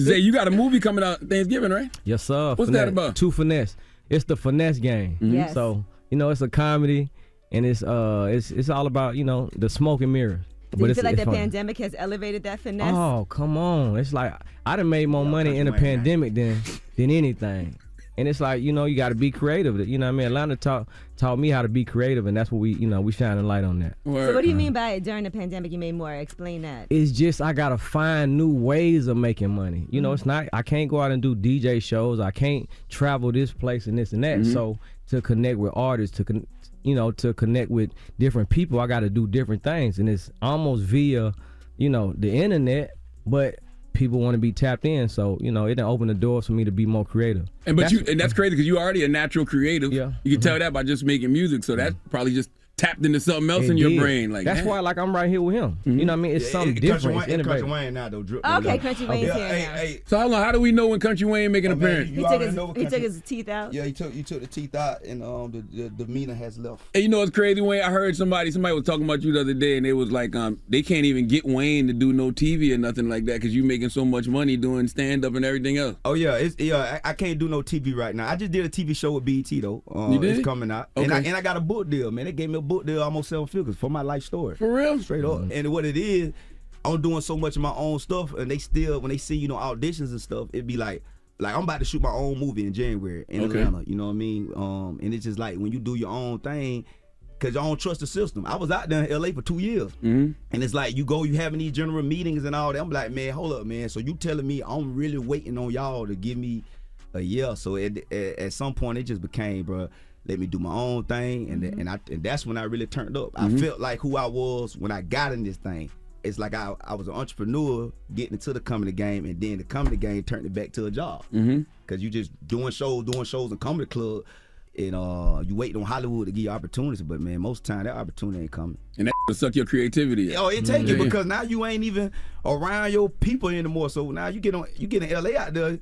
Zay, you got a movie coming out Thanksgiving, right? Yes, sir. What's that about? Two Finesse. It's the finesse game. Yes. So it's a comedy, and it's all about the smoke and mirrors. Do you feel like the pandemic has elevated that finesse? Oh, come on. It's like I done made more money in the pandemic than anything. And it's like, you got to be creative. You know what I mean? Atlanta taught me how to be creative, and that's what we shine a light on that. So what do you mean by during the pandemic you made more? Explain that. It's just I got to find new ways of making money. It's not, I can't go out and do DJ shows. I can't travel this place and this and that. So to connect with artists, to connect with different people, I got to do different things. And it's almost via, the internet, but people want to be tapped in, so it didn't open the doors for me to be more creative. And that's crazy because you already a natural creative. Yeah, you can tell that by just making music. So that's probably just tapped into something else in your brain. Like that's why, I'm right here with him. You know what I mean? It's something different. It's Country Wayne now though. Drip. Okay, Country Wayne's here now. So how do we know when Country Wayne making an appearance? He took his teeth out. Yeah, he took the teeth out, and the demeanor has left. Hey, you know what's crazy, Wayne? I heard somebody was talking about you the other day, and they was like, they can't even get Wayne to do no TV or nothing like that because you making so much money doing stand up and everything else. Oh yeah, I can't do no TV right now. I just did a TV show with BET though. You did? It's coming out, okay. and I got a book deal, man. They gave me a book deal almost 7 figures for my life story. For real? Straight up. And what it is, I'm doing so much of my own stuff, and they still, when they see, auditions and stuff, it'd be like I'm about to shoot my own movie in January in Atlanta, you know what I mean? And it's just like when you do your own thing, because you don't trust the system. I was out there in LA for 2 years, and it's like you having these general meetings and all that. I'm like, man, hold up, man. So you telling me I'm really waiting on y'all to give me a year? So at some point, it just became, bro, let me do my own thing, and that's when I really turned up. I felt like who I was when I got in this thing. It's like I was an entrepreneur getting into the comedy game, and then the comedy game turned it back to a job. Because you just doing shows in comedy club, and you wait on Hollywood to give you opportunities, but man, most of the time that opportunity ain't coming. And that will suck your creativity. Oh, it take it because now you ain't even around your people anymore. So now you get in LA out there,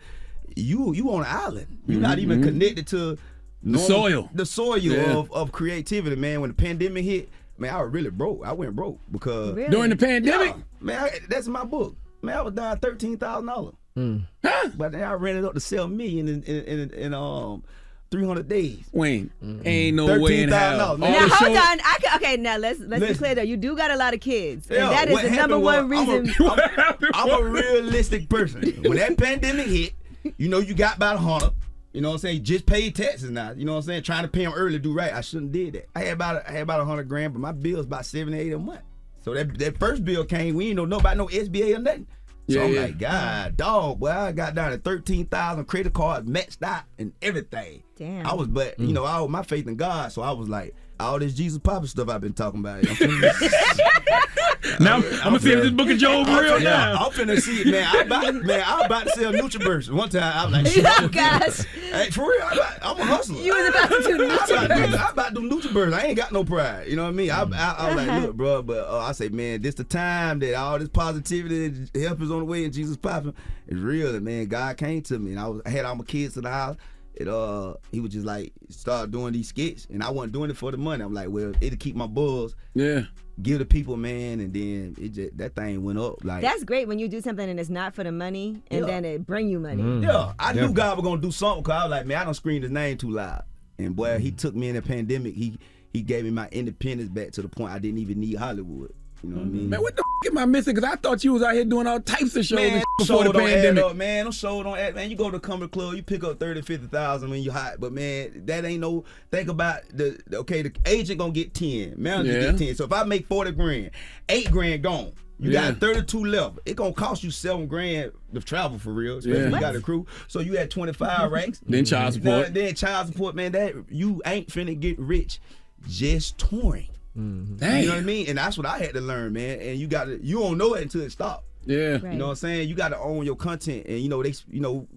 you on an island. You're not even connected to the soil of creativity, man. When the pandemic hit, man, I was really broke. I went broke because during the pandemic, man, that's in my book. Man, I was down $13,000. But then I ran it up to $7 million in 300 days. Wayne, ain't no way in hell. Now hold on. Okay, now let's be clear though. You do got a lot of kids, and that is the number one reason. I'm a realistic person. When that pandemic hit, you know, you got about 100. You know what I'm saying? Just paid taxes now. You know what I'm saying? Trying to pay them early, do right. I shouldn't did that. I had about $100,000, but my bill's about $78 a month. So that first bill came, we ain't know about no SBA or nothing. So I'm like, God, dog, boy, I got down to 13,000 credit cards maxed out and everything. Damn. I was, but you know, I was my faith in God, so I was like, all this Jesus Papa stuff I've been talking about. Now I'm gonna see if this book of Job real now. I'm finna see it, man. I was about to sell NutriBurst. One time I was like, oh gosh. Hey, for real, I'm a hustler. You was about to do NutriBurst. I about to do NutriBurst. I ain't got no pride. You know what I mean? I was like, look, bro, but I say, man, this the time that all this positivity and help is on the way and Jesus popping is real. And man, God came to me, and I had all my kids to the house. He was just like start doing these skits, and I wasn't doing it for the money. I'm like, well, it'll keep my buzz. Yeah. Give the people, man, and then that thing went up. Like that's great when you do something and it's not for the money, and then it bring you money. Yeah, I knew God was gonna do something because I was like, man, I don't scream his name too loud. And boy, he took me in the pandemic. He gave me my independence back to the point I didn't even need Hollywood. You know what I mean? Man, what the am I missing? Because I thought you was out here doing all types of shows man, before the pandemic. Up, man, them shows don't add, man. You go to the Comedy Club, you pick up 30,000-50,000 when you hot, but man, that ain't no. Think about the agent gonna get 10, manager get 10. So if I make 40 grand, 8 grand gone. You got 32 left. It gonna cost you $7 grand to travel for real, especially if you got a crew. So you had 25 racks. Then child support. Then child support, man. That you ain't finna get rich just touring. Damn. You know what I mean? And that's what I had to learn, man. And you don't know it until it stops. Yeah. Right. You know what I'm saying? You got to own your content, and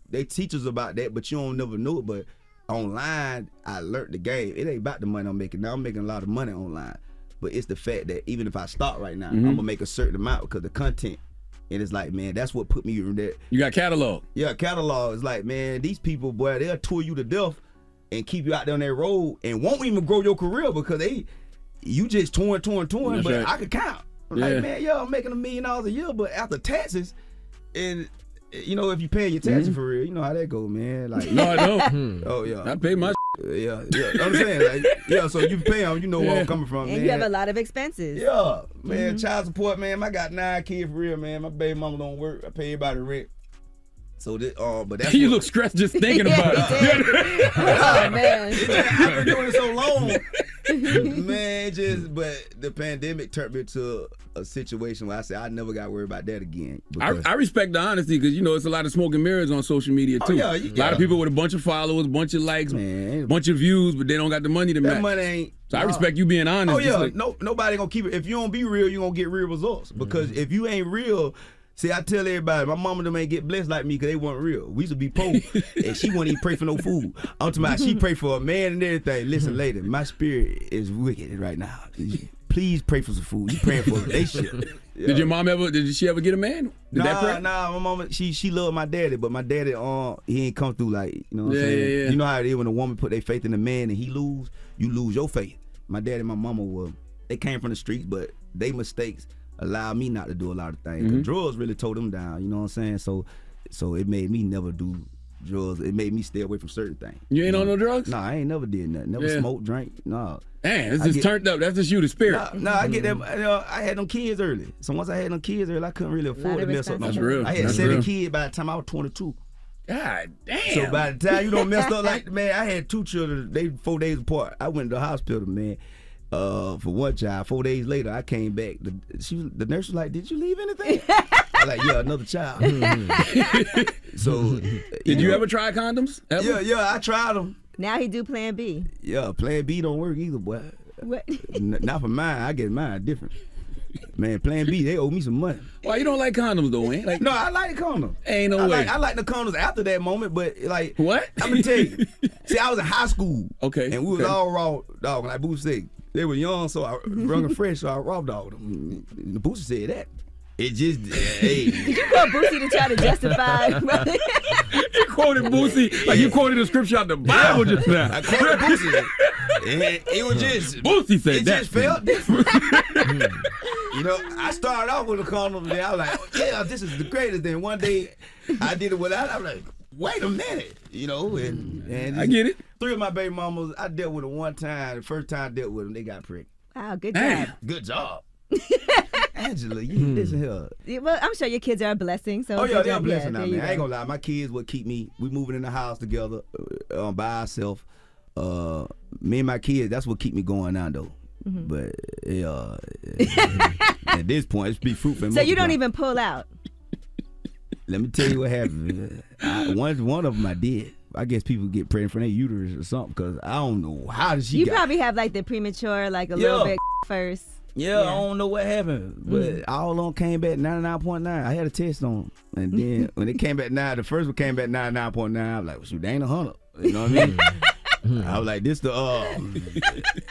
they teach us about that, but you don't never know it. But online, I learned the game. It ain't about the money I'm making. Now I'm making a lot of money online, but it's the fact that even if I start right now, I'm gonna make a certain amount because the content. And it's like, man, that's what put me in there. You got catalog. Yeah, catalog. It's like, man, these people, boy, they'll tour you to death and keep you out there on that road and won't even grow your career because you just touring, That's but right. I could count. I'm like, man, I'm making $1 million a year, but after taxes, and if you paying your taxes for real, you know how that go, man. Like, no, I don't. Oh yeah, I pay my. Yeah. I'm saying, like, so you pay them, you know where I'm coming from, and man. you have a lot of expenses. Yeah, man, child support, man. I got 9 kids for real, man. My baby mama don't work. I pay everybody rent. So this, but that's you look stressed just thinking about it. Oh man, I've been doing it so long, man. But the pandemic turned me to a situation where I said I never got worried about that again. I respect the honesty because it's a lot of smoke and mirrors on social media too. Yeah, a lot of people with a bunch of followers, bunch of likes, bunch of views, but they don't got the money to match. That money ain't. So I respect you being honest. Oh yeah, nobody gonna keep it. If you don't be real, you gonna get real results. Because if you ain't real. See, I tell everybody, my mama them ain't get blessed like me because they weren't real. We used to be poor, and she wouldn't even pray for no food. I'm talking about she pray for a man and everything. Listen, lady, my spirit is wicked right now. Please pray for some food. You praying for a relationship. Yeah. Did your mom did she ever get a man? Nah, my mama, she loved my daddy, but my daddy, he ain't come through like, you know what I'm saying? Yeah. You know how it is when a woman put their faith in a man and you lose your faith. My daddy and my mama they came from the streets, but they mistakes allowed me not to do a lot of things. 'Cause drugs really tore them down, you know what I'm saying? So it made me never do drugs. It made me stay away from certain things. You ain't on no drugs? Nah, I ain't never did nothing. Never smoked, drank. Nah. Damn, it's just turned up. That's just you, the spirit. Nah, I get that. I had them kids early. So once I had them kids early, I couldn't really afford to mess up my That's real. I had That's 7 real. kids by the time I was 22. God damn. So by the time you don't mess up like, man, I had 2 children. They 4 days apart. I went to the hospital, man. For one child, 4 days later, I came back. The nurse was like, "Did you leave anything?" I was like, "Yeah, another child." So, did you ever try condoms? Ever? Yeah, I tried them. Now he do Plan B. Yeah, Plan B don't work either, boy. What? Not for mine. I get mine different. Man, Plan B, they owe me some money. Why you don't like condoms though, man? Like, no, I like the condoms. Ain't no way. I like the condoms after that moment, but like what? I'm gonna tell you. See, I was in high school. Okay. And we was all raw dog. Like Boosie said, they were young, so I young and fresh, so I raw dog them. The Boosie said that. It just hey. Did you call Boosie to try to justify? You quoted Boosie like you quoted a scripture out the Bible just now. I quoted Boosie. And it was just Boosie said it that. It just felt different. You know, I started off with a condom, and I was like, yeah, this is the greatest. Then one day I did it without. I was like, wait a minute, you know, and I get it. 3 of my baby mamas, I dealt with them one time. The first time I dealt with them, they got pregnant. Wow, good job. Good job. Angela, you listen here. Yeah, well, I'm sure your kids are a blessing. So Oh yeah, they're a blessing now, man. Go. I ain't gonna lie, my kids what keep me. We moving in the house together by ourselves. Me and my kids, that's what keep me going now though. Mm-hmm. But at this point, it's be fruitful. So you don't even pull out. Let me tell you what happened. One of them I did. I guess people get pregnant from their uterus or something because I don't know how did she. You probably have like the premature, like a little bit first. Yeah, I don't know what happened, but all of them came back 99.9. I had a test on them, and then when it came back 9, the first one came back 99.9. I was like, well, shoot, they ain't 100. You know what I mean? I was like, this the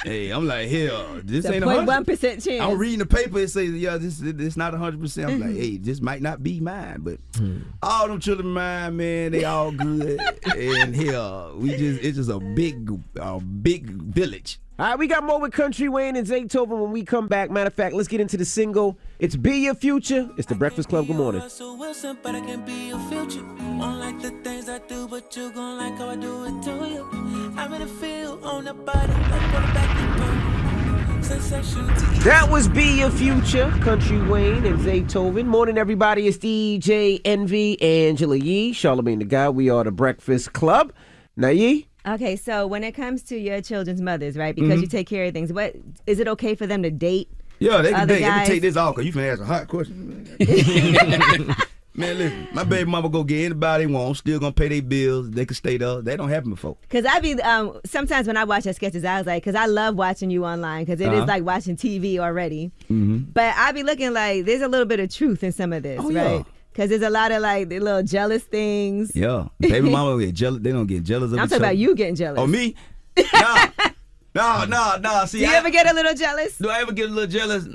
hey, I'm like, hell, this ain't 0.1% chance. I'm reading the paper. It says, yeah, this not 100%. I'm like, hey, this might not be mine, but all them children mine, man, they all good. And here, it's just a big village. All right, we got more with Country Wayne and Zaytoven when we come back. Matter of fact, let's get into the single. It's Be Your Future. It's the Breakfast Club. Good morning. Wilson, but I can be your future. Won't like the things I do, but you gon' like how I do it to you. I'm in the field on the body, like quarterback and sensation. That was Be Your Future, Country Wayne and Zaytoven. Morning, everybody. It's DJ Envy, Angela Yee, Charlamagne the Guy. We are the Breakfast Club. Now, Yee? Okay, so when it comes to your children's mothers, right, because you take care of things, what is it okay for them to date? Yeah, they can date. Guys? Let me take this off because you finna ask a hot question. Man, listen, my baby mama go get anybody they want, still gonna pay their bills, they can stay there. That don't happen before. Because I be, sometimes when I watch your sketches, I was like, because I love watching you online, because it is like watching TV already. Mm-hmm. But I be looking like there's a little bit of truth in some of this, right? Yeah. Because there's a lot of like the little jealous things. Yeah, baby mama get jealous. They don't get jealous of I'm each talking other. about you getting jealous. Oh, me? No. See, do you ever get a little jealous? Do I ever get a little jealous?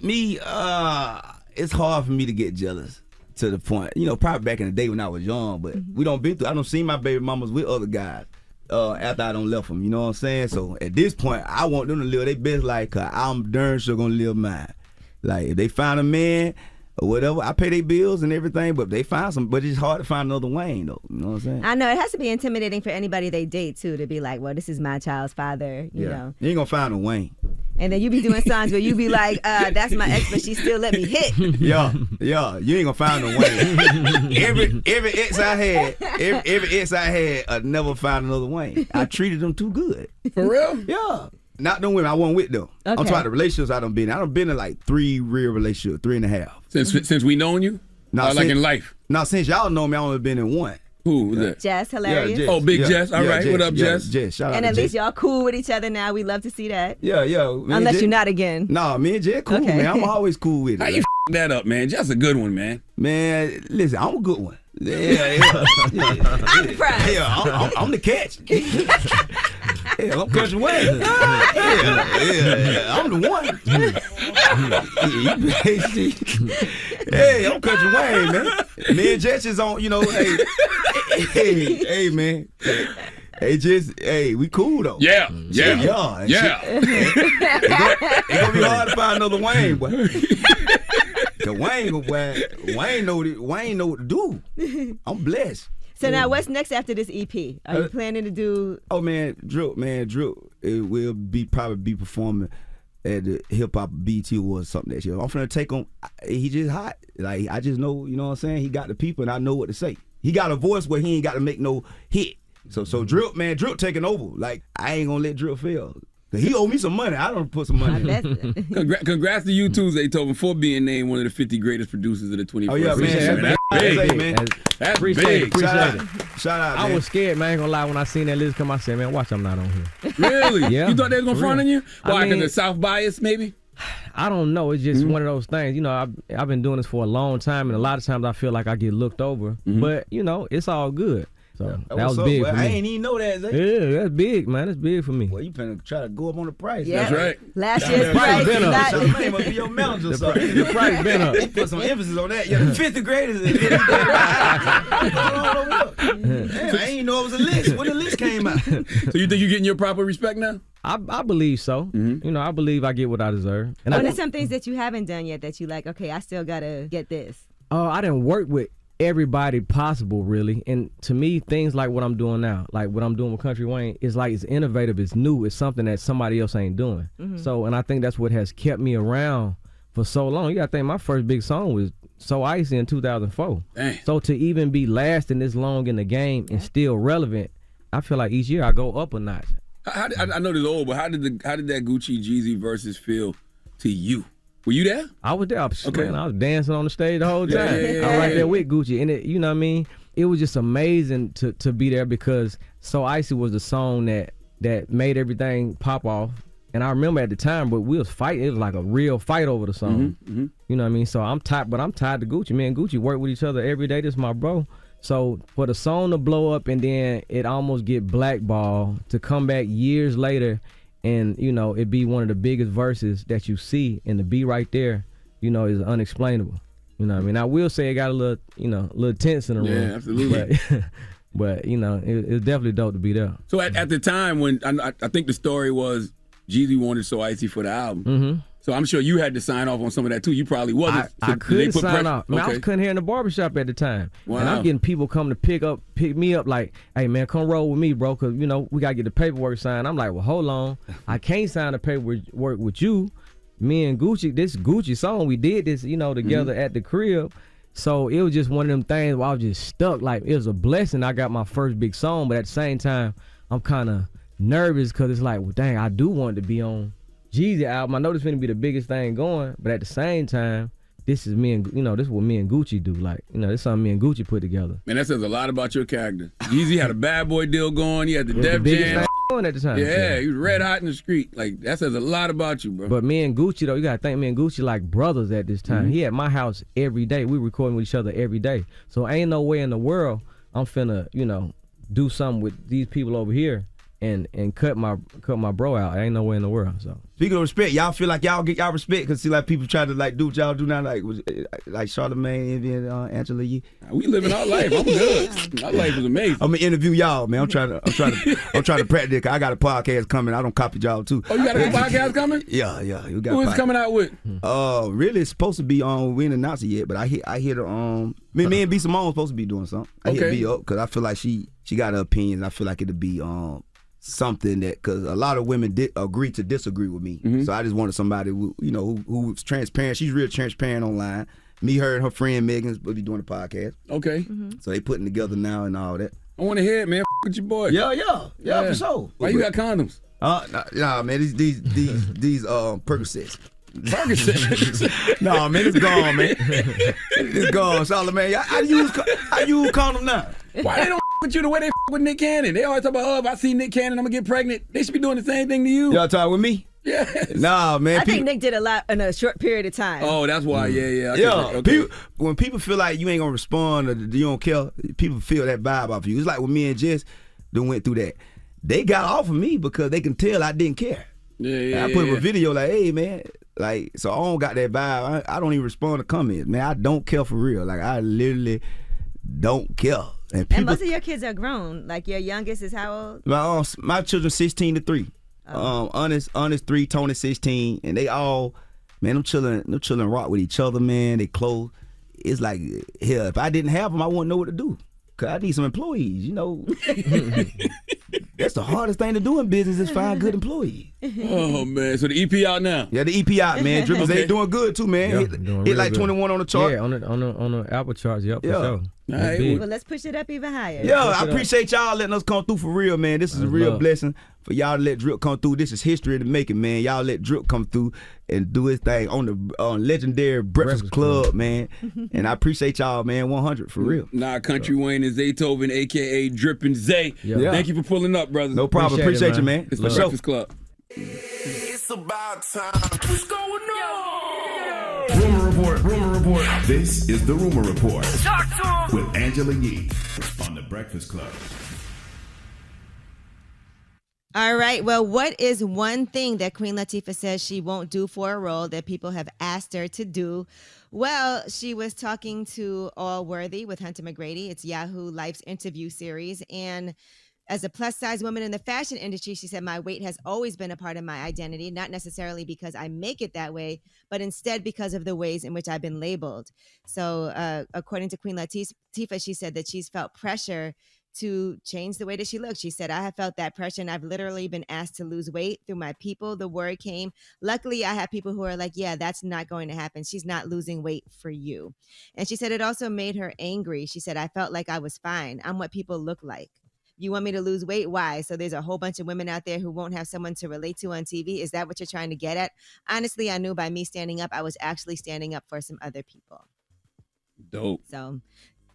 Me, it's hard for me to get jealous to the point. You know, probably back in the day when I was young, but we don't been through. I don't see my baby mamas with other guys after I don't left them. You know what I'm saying? So at this point, I want them to live their best life because I'm darn sure gonna live mine. Like if they find a man or whatever, I pay their bills and everything, but they find some, but it's hard to find another Wayne though. You know what I'm saying? I know, it has to be intimidating for anybody they date too, to be like, well, this is my child's father, you know. You ain't gonna find a Wayne. And then you be doing songs where you be like, that's my ex, but she still let me hit. Yeah, you ain't gonna find a Wayne. every ex I had, I never found another Wayne. I treated them too good. For real? Yeah. Not them women, I wasn't with them. Okay. I'm talking about the relationships I done been in. I done been in like 3 real relationships, 3.5. Since we known you? Like in life? No, since y'all know me, I only been in 1. Who was that? Jess, hilarious. Yeah, Jess. Oh, Big Jess. All right. Jess, What up, Jess? Jess, shout out And to at Jess. least y'all cool with each other now. We love to see that. Yeah. Unless you're not again. No, me and Jess cool, Okay. man. I'm always cool with it. How you that up, man? Just a good one, man. Man, listen, I'm a good one. Yeah. I'm surprised. Yeah, I'm the catch. Yeah, I'm Country Wayne. Yeah, I'm the one. Hey, I'm Country Wayne, man. Me and Jess is on, you know, hey, man. Hey, we cool though. Yeah. It's gonna be hard to find another Wayne, boy. Cause Wayne know what to do. I'm blessed. So now what's next after this EP? Are you planning to do? Oh man, Drew, it will probably be performing at the Hip Hop BET Awards or something next year. I'm finna take him. He just hot. Like I just know, you know what I'm saying? He got the people and I know what to say. He got a voice where he ain't got to make no hit. So Drew taking over. Like I ain't gonna let Drew fail. He owe me some money. I don't put some money in. Congrats to you too, Zaytoven, for being named one of the 50 greatest producers of the 21st Oh yeah, century. man. That's big, man. That's Appreciate big. it. Shout out, man. I was scared, man. I ain't gonna lie. When I seen that list come, I said, man, watch I'm not on here. Really? Yeah. You thought they was gonna front on you? I Why? mean, Because of South bias, maybe? I don't know. It's just one of those things. You know, I've been doing this for a long time, and a lot of times I feel like I get looked over. But you know, it's all good. So that was big for me. I ain't even know that. Yeah, that's big, man. That's big for me. Well, you finna try to go up on the price. Yeah. That's right. Last year's price been up. Charlamagne must be your manager or something. The price been up. Put some emphasis on that. Yeah, the 50th graders. I ain't know it was a list. When the list came out. So you think you're getting your proper respect now? I believe so. You know, I believe I get what I deserve. And What are some things that you haven't done yet that you like, okay, I still got to get this? I didn't work with everybody possible, really. And to me, things like what I'm doing now, like what I'm doing with Country Wayne, is like it's innovative, it's new, it's something that somebody else ain't doing. So, and I think that's what has kept me around for so long. You gotta think my first big song was So Icy in 2004. Dang. So to even be lasting this long in the game and still relevant, I feel like each year I go up a notch. I know this old, but how did that Gucci Jeezy versus feel to you? Were you there? I was there. Okay. Man, I was dancing on the stage the whole time. Yeah. I was right there with Gucci. And you know what I mean? It was just amazing to be there because So Icy was the song that made everything pop off. And I remember at the time, but we was fighting. It was like a real fight over the song. You know what I mean? So I'm tied to Gucci. Me and Gucci work with each other every day. This is my bro. So for the song to blow up and then it almost get blackballed, to come back years later and, you know, it be one of the biggest verses that you see, and to be right there, you know, is unexplainable. You know what I mean? I will say it got a little tense in the room. Yeah, absolutely. But you know, it's definitely dope to be there. So at the time when, I think the story was Jeezy wanted So Icy for the album. So I'm sure you had to sign off on some of that too. You probably wasn't. I couldn't sign off. Man, I was cutting hair in the barbershop at the time. Wow. And I'm getting people come to pick me up like, hey man, come roll with me, bro, because you know, we gotta get the paperwork signed. I'm like, well, hold on. I can't sign the paperwork with you. Me and Gucci, this Gucci song, we did this, you know, together at the crib. So it was just one of them things where I was just stuck. Like, it was a blessing I got my first big song, but at the same time, I'm kind of nervous because it's like, well, dang, I do want it to be on Jeezy album. I know this is gonna be the biggest thing going, but at the same time, this is me and, you know, this is what me and Gucci do. Like, you know, this is something me and Gucci put together. Man, that says a lot about your character. Jeezy had a Bad Boy deal going. He had the Def Jam going at the time. Yeah, he was red hot in the street. Like, that says a lot about you, bro. But me and Gucci, though, you gotta think me and Gucci like brothers at this time. He at my house every day. We recording with each other every day. So ain't no way in the world I'm finna, you know, do something with these people over here and cut my bro out. Ain't no way in the world. So speaking of respect, y'all feel like y'all get y'all respect because see, like people try to like do what y'all do now, like Charlamagne, Envy, and Angela Yee. We living our life. I'm good. My life is amazing. I'm gonna interview y'all, man. I'm trying to practice. I got a podcast coming. I don't copy y'all too. Oh, you got a podcast coming? Yeah. We got. Who is coming out with? Really, it's supposed to be on. We ain't announced it yet, but I hear the me and B Simone supposed to be doing something. I hit B up because I feel like she got her opinions. I feel like it'll be something that, because a lot of women did agree to disagree with me. So I just wanted somebody who, you know, who's transparent. She's real transparent online. Me, her, and her friend Megan will be doing the podcast. Okay. So they putting together now and all that. I want to hear it, man. With your boy. Yeah, for sure. Why you got condoms? Nah, man, these Percocets. Percocets? No, man, it's gone, man. It's gone, Charlamagne. I use condom now. Why they don't with you the way they with Nick Cannon? They always talk about, if I see Nick Cannon, I'm gonna get pregnant. They should be doing the same thing to you. Y'all talking with me? Yes. Nah, man. I think Nick did a lot in a short period of time. Oh, that's why. Yeah. Okay. When people feel like you ain't gonna respond or you don't care, people feel that vibe off you. It's like when me and Jess went through that. They got off of me because they can tell I didn't care. Yeah. I put up a video like, hey, man. Like, so I don't got that vibe. I don't even respond to comments. Man, I don't care for real. Like, I literally don't care. And most of your kids are grown. Like, your youngest is how old? My children 16 to 3. Honest 3, Tony 16, and they all, man, them children rock with each other, man. They close. It's like, hell, if I didn't have them, I wouldn't know what to do. Cause I need some employees, you know. That's the hardest thing to do in business is find good employees. Oh man, so the EP out now? Yeah, the EP out, man. Dribbles ain't doing good too, man. Yeah, hit like good. 21 on the chart. Yeah, on the Apple charts, for sure. Right, well, let's push it up even higher. Yeah, I appreciate y'all letting us come through for real, man. This is a real blessing for y'all to let Drip come through. This is history to make it, man. Y'all let Drip come through and do his thing on the legendary Breakfast Club, man. And I appreciate y'all, man, 100 for real. Nah, Country Wayne and Zaytoven, a.k.a. Drippin' Zay. Yeah. Thank you for pulling up, brothers. No problem. Appreciate you, man. It's the Breakfast Club. It's It's about time. What's going on? Rumor report. Rumor report. This is the Rumor Report Talk to him. with Angela Yee on the Breakfast Club. All right. Well, what is one thing that Queen Latifah says she won't do for a role that people have asked her to do? Well, she was talking to All Worthy with Hunter McGrady. It's Yahoo Life's interview series. And as a plus-size woman in the fashion industry, she said, my weight has always been a part of my identity, not necessarily because I make it that way, but instead because of the ways in which I've been labeled. So according to Queen Latifah, she said that she's felt pressure to change the way that she looks. She said, I have felt that pressure and I've literally been asked to lose weight through my people. The word came. Luckily, I have people who are like, yeah, that's not going to happen. She's not losing weight for you. And she said it also made her angry. She said, I felt like I was fine. I'm what people look like. You want me to lose weight? Why? So there's a whole bunch of women out there who won't have someone to relate to on TV. Is that what you're trying to get at? Honestly, I knew by me standing up, I was actually standing up for some other people. Dope. So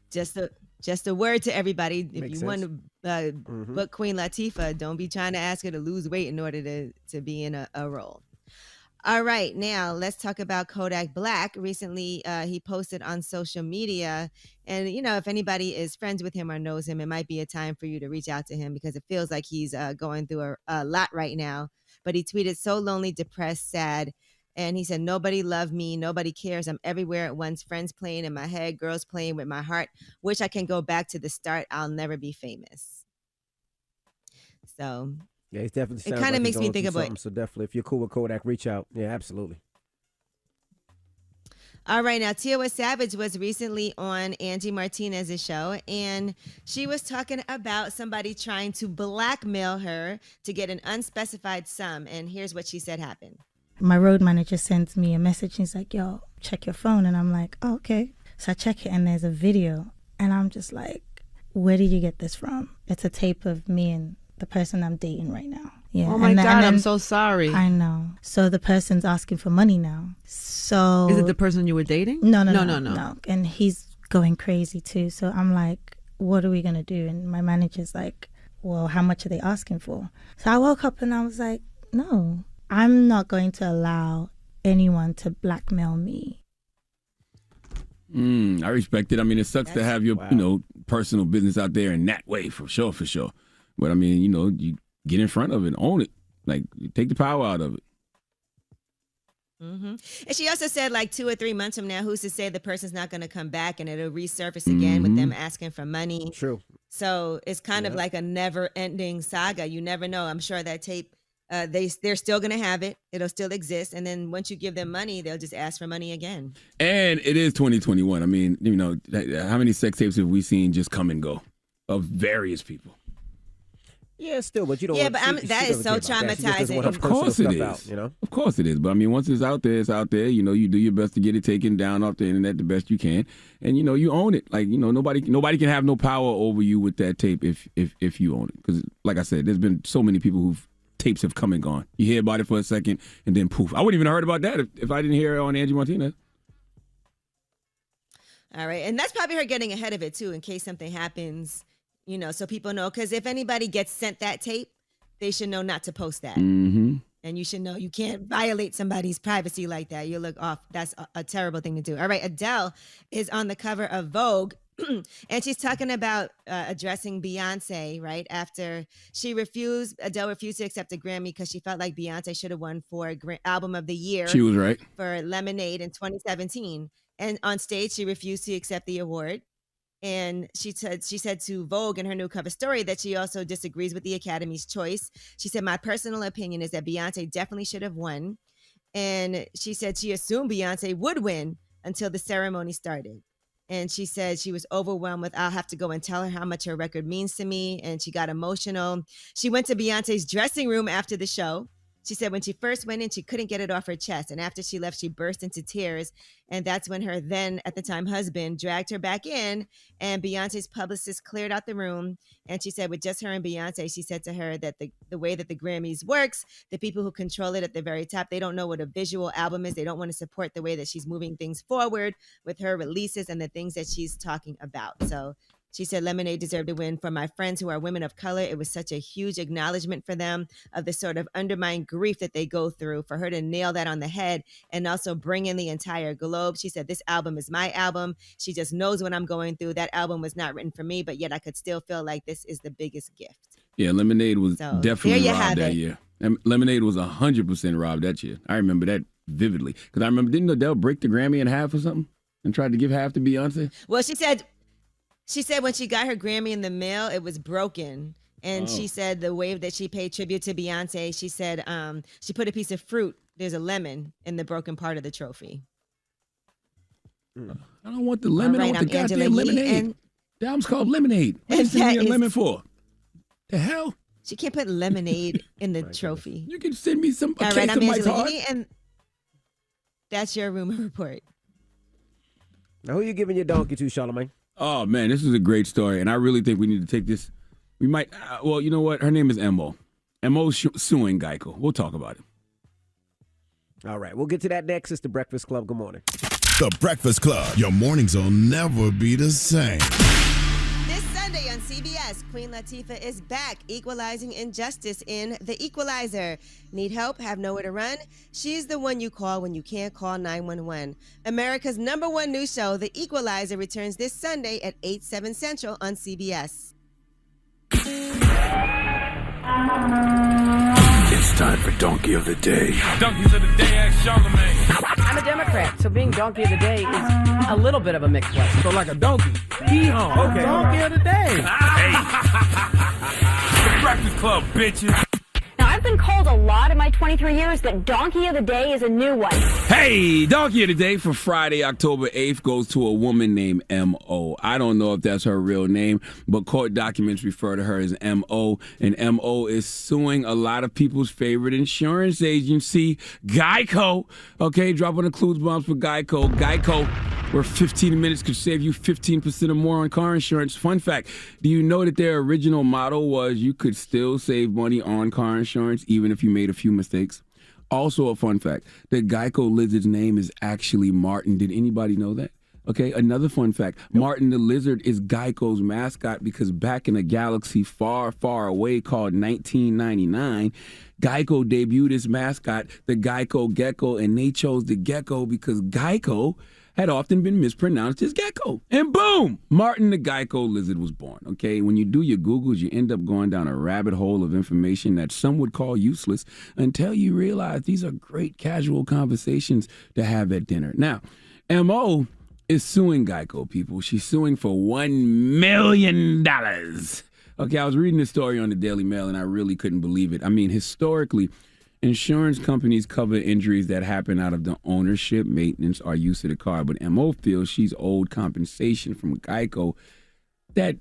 just a word to everybody. If Makes you sense. want to book Queen Latifah, don't be trying to ask her to lose weight in order to be in a role. All right, now let's talk about Kodak Black. Recently, he posted on social media, and if anybody is friends with him or knows him, it might be a time for you to reach out to him because it feels like he's going through a lot right now. But he tweeted, so lonely, depressed, sad. And he said, nobody loved me. Nobody cares. I'm everywhere at once. Friends playing in my head, girls playing with my heart. Wish I can go back to the start. I'll never be famous. So yeah, it definitely sounds kind of like makes he's me going think through about something. So definitely, if you're cool with Kodak, reach out. Yeah, absolutely. All right, now Tiwa Savage was recently on Angie Martinez's show, and she was talking about somebody trying to blackmail her to get an unspecified sum. And here's what she said happened. My road manager sends me a message. He's like, yo, check your phone. And I'm like, oh, okay. So I check it and there's a video. And I'm just like, where did you get this from? It's a tape of me and the person I'm dating right now. Yeah. Oh my God, I'm so sorry. I know. So the person's asking for money now. So is it the person you were dating? No. And he's going crazy too. So I'm like, what are we going to do? And my manager's like, well, how much are they asking for? So I woke up and I was like, no, I'm not going to allow anyone to blackmail me. I respect it. I mean, it sucks to have your, personal business out there in that way, for sure. But I mean, you get in front of it, own it, like take the power out of it. And she also said, like 2 or 3 months from now, who's to say the person's not going to come back and it'll resurface again with them asking for money. True. So it's kind of like a never-ending saga. You never know. I'm sure that tape, they're still going to have it. It'll still exist. And then once you give them money, they'll just ask for money again. And it is 2021. I mean, how many sex tapes have we seen just come and go of various people? Yeah, still, but you don't. Yeah, want, but that is so traumatizing. Of course it is. Of course it is. But I mean, once it's out there, it's out there. You do your best to get it taken down off the internet the best you can, and you own it. Like nobody can have no power over you with that tape if you own it. Because like I said, there's been so many people who've tapes have come and gone. You hear about it for a second, and then poof. I wouldn't even have heard about that if I didn't hear it on Angie Martinez. All right, and that's probably her getting ahead of it too, in case something happens. So people know, because if anybody gets sent that tape, they should know not to post that. And you should know you can't violate somebody's privacy like that. You look off. That's a terrible thing to do. All right, Adele is on the cover of Vogue. And she's talking about addressing Beyonce, right? After Adele refused to accept a Grammy because she felt like Beyonce should have won for Album of the Year. She was right. For Lemonade in 2017. And on stage, she refused to accept the award. And she said to Vogue in her new cover story that she also disagrees with the Academy's choice. She said, my personal opinion is that Beyonce definitely should have won. And she said she assumed Beyonce would win until the ceremony started. And she said she was overwhelmed with, I'll have to go and tell her how much her record means to me. And she got emotional. She went to Beyonce's dressing room after the show. She said when she first went in, she couldn't get it off her chest. And after she left, she burst into tears. And that's when her then, at the time, husband dragged her back in. And Beyonce's publicist cleared out the room. And she said with just her and Beyonce, she said to her that the way that the Grammys works, the people who control it at the very top, they don't know what a visual album is. They don't want to support the way that she's moving things forward with her releases and the things that she's talking about. So She said Lemonade deserved a win. For my friends who are women of color, it was such a huge acknowledgement for them of the sort of undermined grief that they go through. For her to nail that on the head and also bring in the entire globe. She said, this album is my album. She just knows what I'm going through. That album was not written for me, but yet I could still feel like this is the biggest gift. Yeah, Lemonade was definitely robbed that it. year. Lemonade was 100% robbed that year. I remember that vividly. Because I remember, didn't Adele break the Grammy in half or something and tried to give half to Beyonce? Well, she said when she got her Grammy in the mail, it was broken. And she said the way that she paid tribute to Beyonce, she said she put a piece of fruit, there's a lemon, in the broken part of the trophy. I don't want the lemon. Right, I want the Angela goddamn Yee, lemonade. The album's called Lemonade. What is sending me a lemon for? The hell? She can't put lemonade in the trophy. You can send me a All case right, I'm of Mike's Angela Hard. Yee, and that's your rumor report. Now, who you giving your donkey to, Charlamagne? Oh, man, this is a great story, and I really think we need to take this. We might, well, you know what? Her name is M.O. M.O.'s suing Geico. We'll talk about it. All right, we'll get to that next. It's The Breakfast Club. Good morning. The Breakfast Club. Your mornings will never be the same. This Sunday on CBS, Queen Latifah is back, equalizing injustice in The Equalizer. Need help? Have nowhere to run? She's the one you call when you can't call 911. America's #1 news show, The Equalizer, returns this Sunday at 8/7 Central on CBS. It's time for Donkey of the Day. Donkeys of the Day, ask Charlamagne. I'm a Democrat, so being Donkey of the Day is a little bit of a mixed blessing. So like a donkey. Hee-haw. Okay. Donkey of the Day. The Breakfast Club, bitches. Now, I've been called a lot in my 23 years, but Donkey of the Day is a new one. Hey, Donkey of the Day for Friday, October 8th goes to a woman named M.O. I don't know if that's her real name, but court documents refer to her as M.O. And M.O. is suing a lot of people's favorite insurance agency, Geico. Okay, dropping the clues bombs for Geico. Geico, where 15 minutes could save you 15% or more on car insurance. Fun fact, do you know that their original motto was you could still save money on car insurance even if you made a few mistakes? Also a fun fact, the Geico lizard's name is actually Martin. Did anybody know that? Okay, another fun fact, Martin the lizard is Geico's mascot because back in a galaxy far, far away called 1999, Geico debuted its mascot, the Geico Gecko, and they chose the gecko because Geico had often been mispronounced as gecko. And boom, Martin the Geico lizard was born, okay? When you do your Googles, you end up going down a rabbit hole of information that some would call useless until you realize these are great casual conversations to have at dinner. Now, M.O. is suing Geico, people. She's suing for $1 million. Okay, I was reading this story on the Daily Mail, and I really couldn't believe it. I mean, historically, insurance companies cover injuries that happen out of the ownership, maintenance, or use of the car. But M.O. feels she's owed compensation from Geico that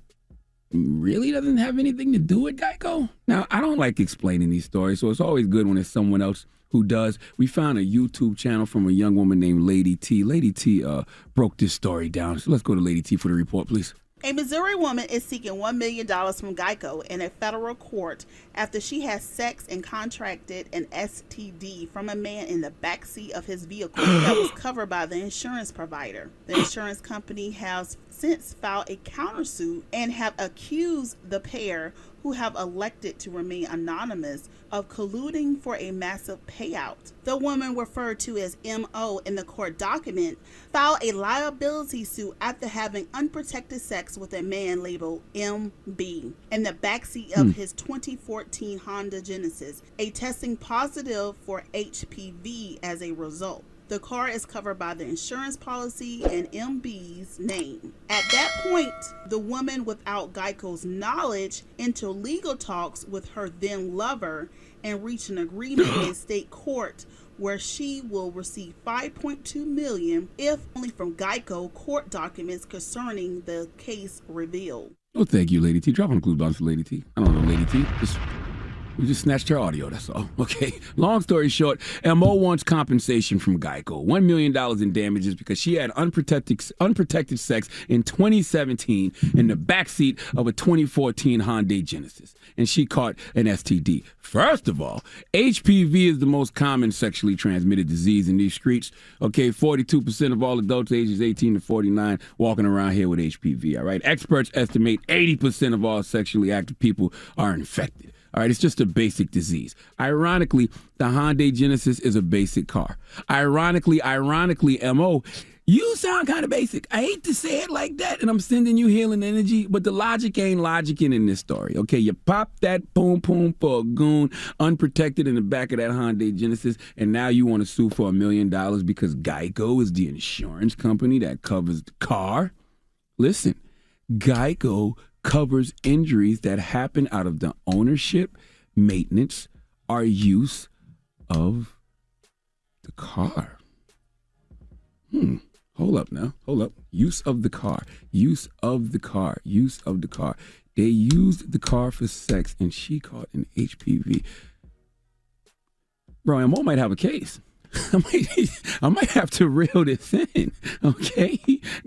really doesn't have anything to do with Geico. Now, I don't like explaining these stories, so it's always good when it's someone else who does. We found a YouTube channel from a young woman named Lady T. Lady T broke this story down. So let's go to Lady T for the report, please. A Missouri woman is seeking $1 million from Geico in a federal court after she had sex and contracted an STD from a man in the backseat of his vehicle that was covered by the insurance provider. The insurance company has since filed a countersuit and have accused the pair, who have elected to remain anonymous, of colluding for a massive payout. The woman, referred to as M.O. in the court document, filed a liability suit after having unprotected sex with a man labeled M.B. in the backseat of his 2014 Honda Genesis, testing positive for HPV as a result. The car is covered by the insurance policy and MB's name. At that point, the woman, without Geico's knowledge, entered legal talks with her then lover and reached an agreement in state court where she will receive $5.2 million, if only from Geico, court documents concerning the case revealed. Oh, thank you, Lady T. Drop on the clue bombs for Lady T. I don't know, Lady T. Just We just snatched her audio, that's all. Okay. Long story short, Mo wants compensation from Geico. $1 million in damages because she had unprotected sex in 2017 in the backseat of a 2014 Hyundai Genesis. And she caught an STD. First of all, HPV is the most common sexually transmitted disease in these streets. Okay, 42% of all adults ages 18 to 49 walking around here with HPV, all right? Experts estimate 80% of all sexually active people are infected. All right, it's just a basic disease. Ironically, the Hyundai Genesis is a basic car. Ironically, Mo, you sound kind of basic. I hate to say it like that, and I'm sending you healing energy, but the logic ain't logicking in this story. Okay, you pop that poom for a goon unprotected in the back of that Hyundai Genesis, and now you want to sue for $1 million because Geico is the insurance company that covers the car? Listen, Geico covers injuries that happen out of the ownership, maintenance, or use of the car. Hold up now. Hold up. Use of the car. Use of the car. Use of the car. They used the car for sex, and she caught an HPV. Bro, Mo might have a case. I might have to reel this in, okay?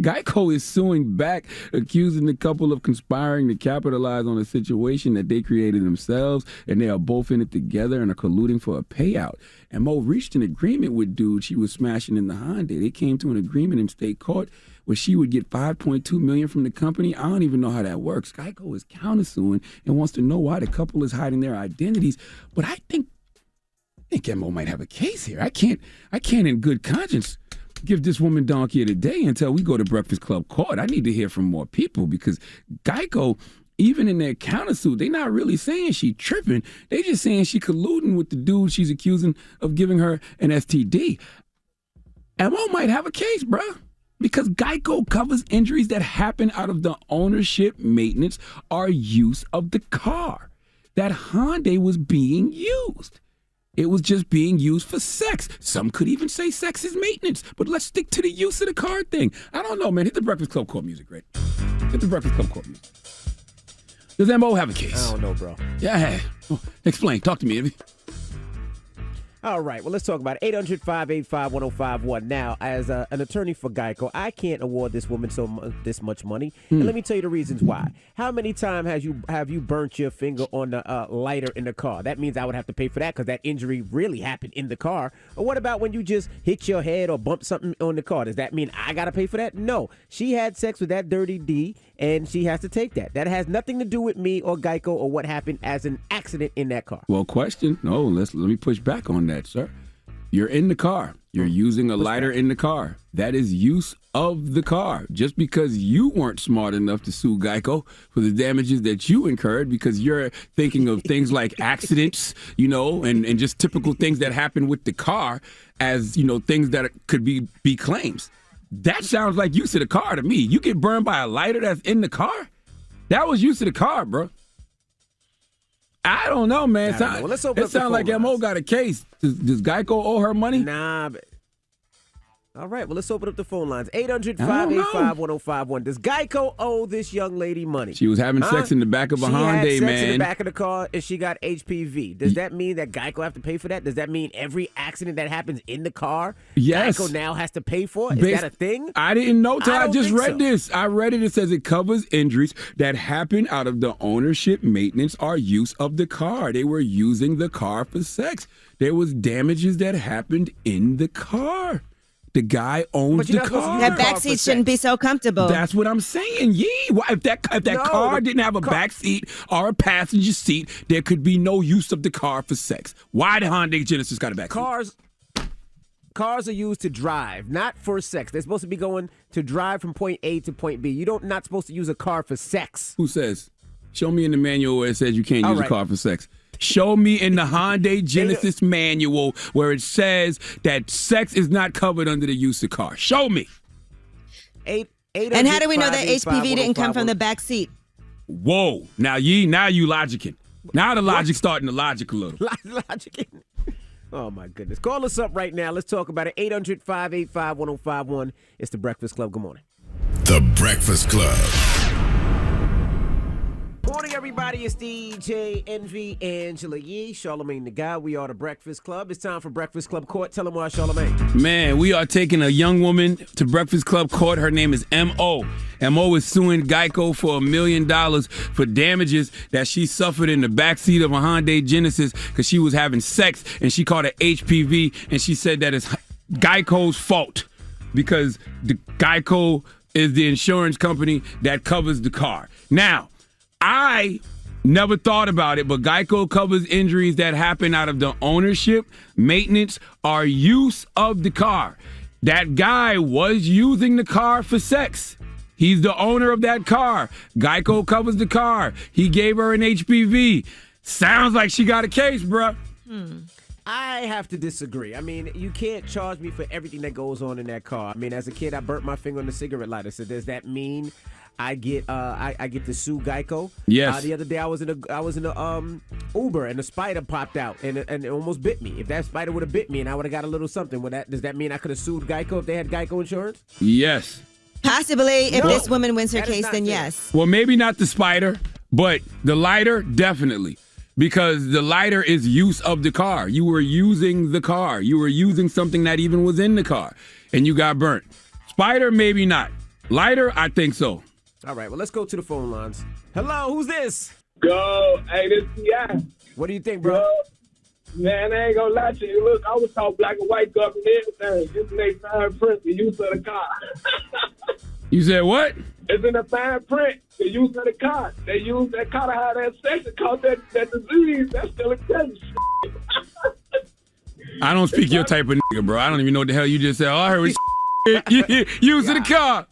Geico is suing back, accusing the couple of conspiring to capitalize on a situation that they created themselves, and they are both in it together and are colluding for a payout. And Mo reached an agreement with dude she was smashing in the Hyundai. They came to an agreement in state court where she would get $5.2 million from the company. I don't even know how that works. Geico is countersuing and wants to know why the couple is hiding their identities. But I think Mo might have a case here. I can't in good conscience give this woman donkey of the day until we go to Breakfast Club court. I need to hear from more people because Geico, even in their countersuit, they not really saying she tripping. They just saying she colluding with the dude she's accusing of giving her an STD. Mo might have a case, bruh. Because Geico covers injuries that happen out of the ownership, maintenance, or use of the car. That Hyundai was being used. It was just being used for sex. Some could even say sex is maintenance, but let's stick to the use of the car thing. I don't know, man. Hit the Breakfast Club court music, right? Hit the Breakfast Club court music. Does Mo have a case? I don't know, bro. Yeah. Oh, explain. Talk to me, Evie. All right, well, let's talk about it. 800-585-1051. Now, as an attorney for Geico, I can't award this woman this much money. And let me tell you the reasons why. How many times have you burnt your finger on the lighter in the car? That means I would have to pay for that because that injury really happened in the car. Or what about when you just hit your head or bump something on the car? Does that mean I got to pay for that? No. She had sex with that dirty D, and she has to take that. That has nothing to do with me or Geico or what happened as an accident in that car. Well, question. No, let me push back on that, sir. You're in the car. You're using a lighter in the car. That is use of the car. Just because you weren't smart enough to sue Geico for the damages that you incurred because you're thinking of things like accidents, and just typical things that happen with the car as, things that could be claims. That sounds like use of the car to me. You get burned by a lighter that's in the car? That was use of the car, bro. I don't know, man. It sounds like Mo got a case. Does Geico owe her money? Nah. All right, well, let's open up the phone lines. 800-585-1051. Does Geico owe this young lady money? She was having sex in the back of a Hyundai, man. She had sex in the back of the car, and she got HPV. Does that mean that Geico have to pay for that? Does that mean every accident that happens in the car, yes, Geico now has to pay for? Is that a thing? I didn't know till I just read this. I read it. It says it covers injuries that happen out of the ownership, maintenance, or use of the car. They were using the car for sex. There was damages that happened in the car. The guy owns the car. That backseat shouldn't be so comfortable. That's what I'm saying. Why, if that car didn't have a backseat or a passenger seat, there could be no use of the car for sex. Why the Hyundai Genesis got a backseat? Cars are used to drive, not for sex. They're supposed to be going to drive from point A to point B. You're not supposed to use a car for sex. Who says? Show me in the manual where it says you can't use a car for sex. Show me in the Hyundai Genesis manual where it says that sex is not covered under the use of car. Show me. And how do we know that HPV didn't come from the back seat? Whoa. Now you logicking. Now the logic's starting to logic a little. Logicking. Oh, my goodness. Call us up right now. Let's talk about it. 800-585-1051. It's The Breakfast Club. Good morning. The Breakfast Club. morning, everybody. It's DJ Envy, Angela Yee, Charlamagne the Guy. We are the Breakfast Club. It's time for Breakfast Club Court. Tell them why, Charlamagne. Man, we are taking a young woman to Breakfast Club Court. Her name is M.O. M.O. is suing Geico for $1 million for damages that she suffered in the backseat of a Hyundai Genesis because she was having sex and she caught it HPV, and she said that it's Geico's fault because the Geico is the insurance company that covers the car. Now, I never thought about it, but Geico covers injuries that happen out of the ownership, maintenance, or use of the car. That guy was using the car for sex. He's the owner of that car. Geico covers the car. He gave her an HPV. Sounds like she got a case, bruh. I have to disagree. I mean, you can't charge me for everything that goes on in that car. I mean, as a kid, I burnt my finger on the cigarette lighter. So does that mean I get to sue Geico? Yes. The other day I was in a Uber and a spider popped out and it almost bit me. If that spider would have bit me and I would have got a little something, does that mean I could have sued Geico if they had Geico insurance? Yes. Possibly, if this woman wins her that is case, not then fair. yes. Well, maybe not the spider, but the lighter, definitely. Because the lighter is use of the car. You were using the car. You were using something that even was in the car, and you got burnt. Spider, maybe not. Lighter, I think so. All right, well, let's go to the phone lines. Hello, who's this? Go. Hey, this is T.I. What do you think, bro? Man, I ain't gonna lie to you. Look, I was taught black and white government everything. This is a fine print, the use of the car. You said what? It's in the fine print, the use of the car. They use that car to have that sex and cause that disease. That's still a case. I don't speak your type of nigga, bro. I don't even know what the hell you just said. All I heard was use of the car.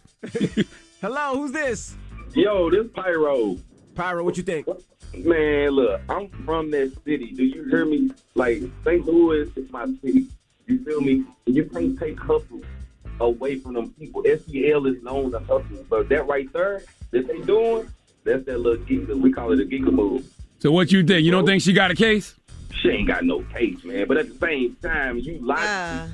Hello, who's this? Yo, this Pyro. Pyro, what you think? Man, look, I'm from that city. Do you hear me? Like, St. Louis is my city. You feel me? You can't take hustle away from them people. SEL is known to hustle, but that right there that they doing, that's that little geeker. We call it a geeker move. So what you think? You don't think she got a case? She ain't got no case, man. But at the same time, you like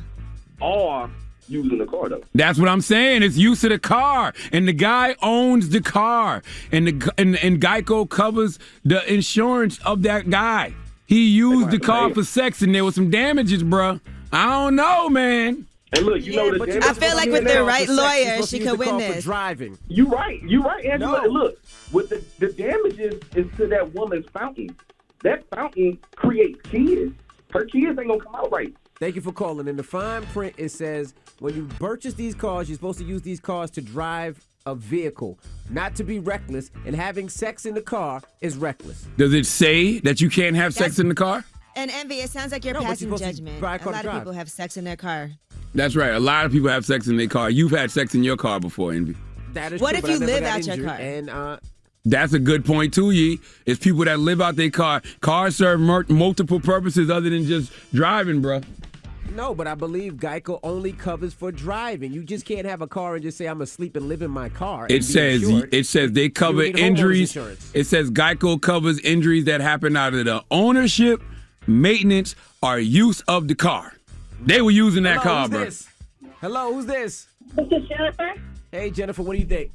or using the car though. That's what I'm saying. It's use of the car, and the guy owns the car, and Geico covers the insurance of that guy. He used the car for sex, and there was some damages, bruh. I don't know, man. And look, you know the I feel like with the right lawyer, she could win this. Driving. You right, Angela. No. Look, with the damages is to that woman's fountain. That fountain creates kids. Her kids ain't gonna come out right. Thank you for calling. In the fine print, it says when you purchase these cars, you're supposed to use these cars to drive a vehicle, not to be reckless. And having sex in the car is reckless. Does it say that you can't have sex in the car? And Envy, it sounds like you're passing judgment. A lot of people have sex in their car. That's right. A lot of people have sex in their car. You've had sex in your car before, Envy. That is what true, if you live out out your car? And that's a good point too, Yee. It's people that live out their car. Cars serve multiple purposes other than just driving, bro. No, but I believe Geico only covers for driving. You just can't have a car and just say I'm asleep and live in my car. It says they cover injuries. It says Geico covers injuries that happen out of the ownership, maintenance, or use of the car. They were using that car, bro. Hello, who's this? This is Jennifer. Hey, Jennifer, what do you think?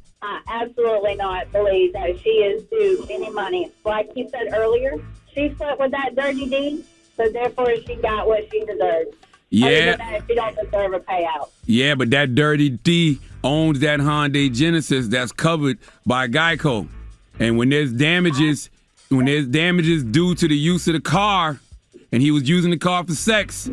Absolutely not believe that she is due any money. Like you said earlier, she slept with that dirty D, so therefore she got what she deserved. Yeah. Other than that, she don't deserve a payout. Yeah, but that dirty D owns that Hyundai Genesis that's covered by Geico. And when there's damages due to the use of the car, and he was using the car for sex,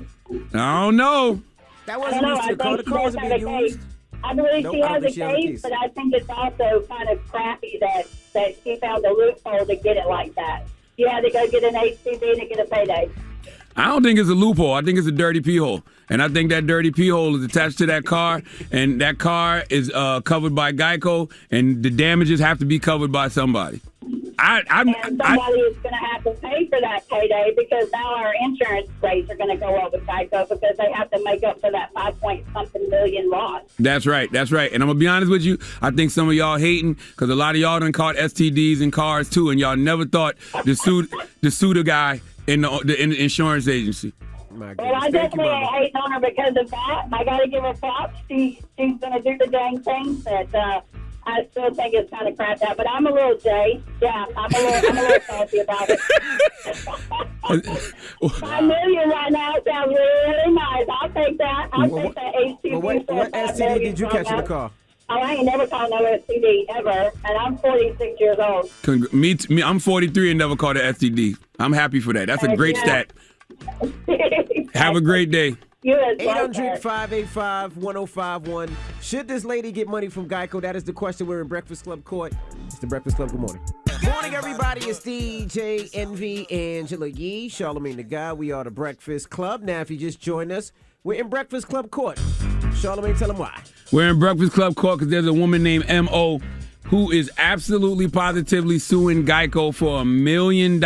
I don't know. That wasn't used to the car. The car wasn't being used. I believe she has a case, but I think it's also kind of crappy that she found a loophole to get it like that. You had to go get an HCV to get a payday. I don't think it's a loophole. I think it's a dirty pee hole. And I think that dirty pee hole is attached to that car, and that car is covered by Geico, and the damages have to be covered by somebody. Somebody is going to have to pay for that payday because now our insurance rates are going to go up with Geico because they have to make up for that 5-point-something million loss. That's right. And I'm going to be honest with you. I think some of y'all hating because a lot of y'all done caught STDs in cars too, and y'all never thought to sue the guy in the insurance agency. Well, I definitely hate on her because of that. I got to give her props. She's going to do the dang things that I still think it's kind of crapped out, but I'm a little Jay. Yeah, I'm a little salty about it. $5 million right now sounds really nice. I'll take that. I'll take that HTV. What STD did you catch in the car? Oh, I ain't never called no STD ever, and I'm 46 years old. Me, I'm 43 and never caught an STD. I'm happy for that. That's a great stat. Have a great day. 800-585-1051. Should this lady get money from Geico? That is the question. We're in Breakfast Club court. It's the Breakfast Club. Good morning. Morning, everybody. It's DJ Envy, Angela Yee, Charlamagne the Guy. We are the Breakfast Club. Now, if you just joined us, we're in Breakfast Club court. Charlamagne, tell them why. We're in Breakfast Club court because there's a woman named M.O. who is absolutely positively suing Geico for $1 million